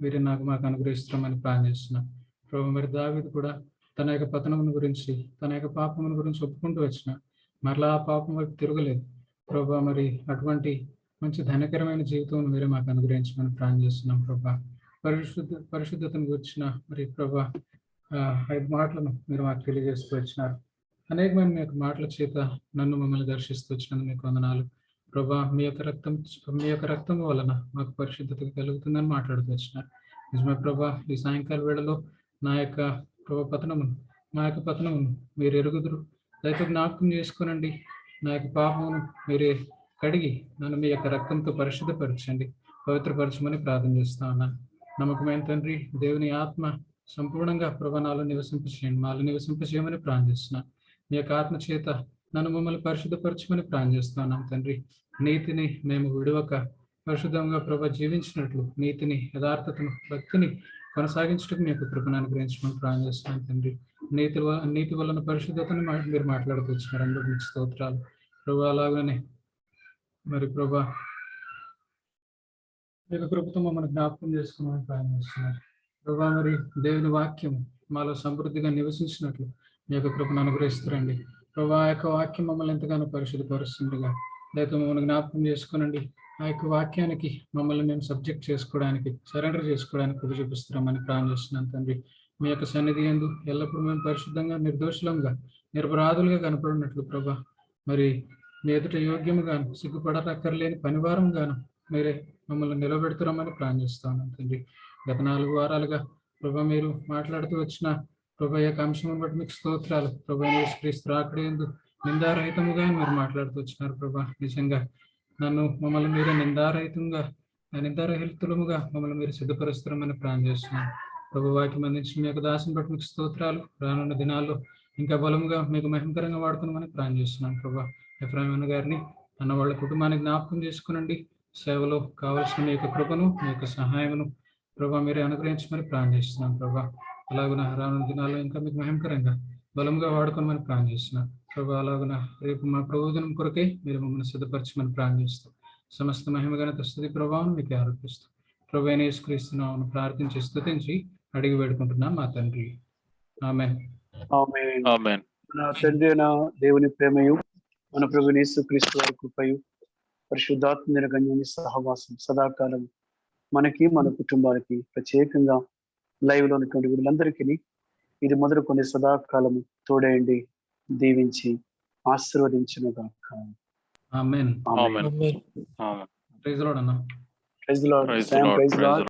మీరు మాకు అనుగ్రహిస్తామని ప్రార్థిస్తున్నాం ప్రభా. మరి దావీదు కూడా తన యొక్క పతనమును గురించి, తన యొక్క పాపమును గురించి ఒప్పుకుంటూ వచ్చిన మరలా ఆ పాపం వైపు తిరగలేదు ప్రభా. మరి అటువంటి మంచి ధనకరమైన జీవితం మీరే మాకు అనుగ్రహించమని ప్రార్థిస్తున్నాం ప్రభా. పరిశుద్ధతను గురించిన మరి ప్రభా 5 మాటలను మీరు మాకు తెలియజేస్తూ వచ్చినారు. అనేకమైన మీ యొక్క మాటల చేత నన్ను మమ్మల్ని దర్శిస్తూ వచ్చినందుకు మీకు వందనాలు ప్రభా. మీ యొక్క రక్తం వలన మాకు పరిశుద్ధత కలుగుతుందని మాట్లాడుతూ వచ్చినారు. నిజమే ప్రభా, ఈ సాయంకాల వేళలో నా యొక్క మా యొక్క పతనమును మీరు ఎరుగుదురు, దయతో జ్ఞాపకం చేసుకోనండి. నా యొక్క పాపమును మీరే కడిగి నన్ను మీ యొక్క రక్తంతో పరిశుద్ధపరచండి, పవిత్రపరచమని ప్రార్థన చేస్తా ఉన్నాను. నమ్మకమైన తండ్రి, దేవుని ఆత్మ సంపూర్ణంగా ప్రభా నాలో నివసింపచేయండి, మాలో నివసింపచేయమని ప్రార్థిస్తున్నాను. మీ యొక్క ఆత్మ చేత నన్ను మమ్మల్ని పరిశుద్ధపరచమని ప్రార్థిస్తున్నాను తండ్రి. నీతిని మేము విడవక పరిశుద్ధంగా ప్రభా జీవించినట్లు నీతిని, యథార్థతను, భక్తిని కొనసాగించడానికి మీ యొక్క కృపను అనుగ్రహించమని ప్రార్థిస్తున్నాను తండ్రి. నీతి వలన పరిశుద్ధతను మీరు మాట్లాడుతూ వచ్చినారు, అందుకు మీకు స్తోత్రాలు ప్రభా. అలాగనే మరి ప్రభా మీ యొక్క కృపతో మమ్మల్ని జ్ఞాపకం చేసుకోమని ప్రార్థిస్తున్నారు ప్రభా. మరి దేవుని వాక్యం మాలో సమృద్ధిగా నివసించినట్లు మీ యొక్క కృపను అనుగ్రహిస్తారండి ప్రభా. ఆ యొక్క వాక్యం మమ్మల్ని ఎంతగానో పరిశుద్ధపరుస్తుండగా దయతో మమ్మల్ని జ్ఞాపకం చేసుకోనండి. ఆ యొక్క వాక్యానికి మమ్మల్ని మేము సబ్జెక్ట్ చేసుకోవడానికి, సరెండర్ చేసుకోవడానికి కృప చూపిస్తున్నామని ప్రార్థిస్తున్నాను తండ్రి. మీ యొక్క సన్నిధి యందు ఎల్లప్పుడూ మేము పరిశుద్ధంగా, నిర్దోషులంగా, నిరపరాధులుగా కనపడినట్లు ప్రభా, మరి మీ ఎదుట యోగ్యముగాను, సిగ్గుపడక్కర్లేని పనివారంగాను మీరే మమ్మల్ని నిలబెడుతున్నామని ప్రార్థిస్తాను తండ్రి. గత 4 వారాలుగా ప్రభా మీరు మాట్లాడుతూ వచ్చిన ప్రభా యొక్క అంశం బట్టి మీకు స్తోత్రాలు ప్రభా. యేసుక్రీస్తు రాకడ యందు నిందారహితముగా మీరు మాట్లాడుతూ వచ్చినారు ప్రభా. నిజంగా మమ్మల్ని మీరే నిందారహితులముగా మమ్మల్ని మీరు సిద్ధపరుస్తామని ప్రార్థిస్తున్నాను ప్రభు. వాక్యం అందించిన మీ యొక్క దాసుని బట్టి మీకు స్తోత్రాలు. రానున్న దినాల్లో ఇంకా బలముగా మీకు మహిమకరంగా వాడుతున్నామని ప్రార్థిస్తున్నాను ప్రభా. ఎఫ్రాయిం గారిని అన్న వాళ్ళ కుటుంబాన్ని జ్ఞాపకం చేసుకునండి. సేవలో కావలసిన మీ యొక్క కృపను, మీ యొక్క సహాయమును ప్రభా మీరే అనుగ్రహించమని ప్రార్థిస్తున్నాను ప్రభా. అలాగున రానున్న దినాల్లో ఇంకా మీకు మహిమకరంగా బలంగా వాడుకోమని ప్రార్థిస్తున్నాను ప్రభా. అలాగున రేపు మా ప్రయోజనం కొరకై మీరు మమ్మల్ని సిద్ధపరచమని ప్రార్థిస్తూ సమస్త మహిమ ఘనత స్తుతి ప్రభావం మీకు ఆరోపిస్తూ ప్రభు అయిన యేసుక్రీస్తునామమున ప్రార్థించి స్తుతించి అడిగి వేడుకుంటున్నాం మా తండ్రి. ఆమేన్. ఆమేన్. మన తండ్రి అయిన దేవుని ప్రేమయు, మన ప్రభువైన యేసుక్రీస్తు వారి కృపయు, పరిశుద్ధాత్మ నిరగణ్యుని సహవాసం సదాకాలం మనకి, మన కుటుంబానికి, ప్రత్యేకంగా లైవ్ లో ఉన్నటువంటి వీళ్ళందరికీ ఇది మొదలుకొని సదాకాలము తోడేయండి, దీవించి ఆశీర్వదించునుగాక. ఆమేన్. ఆమేన్. ప్రైజ్ లార్డ్ అన్న. Praise lord.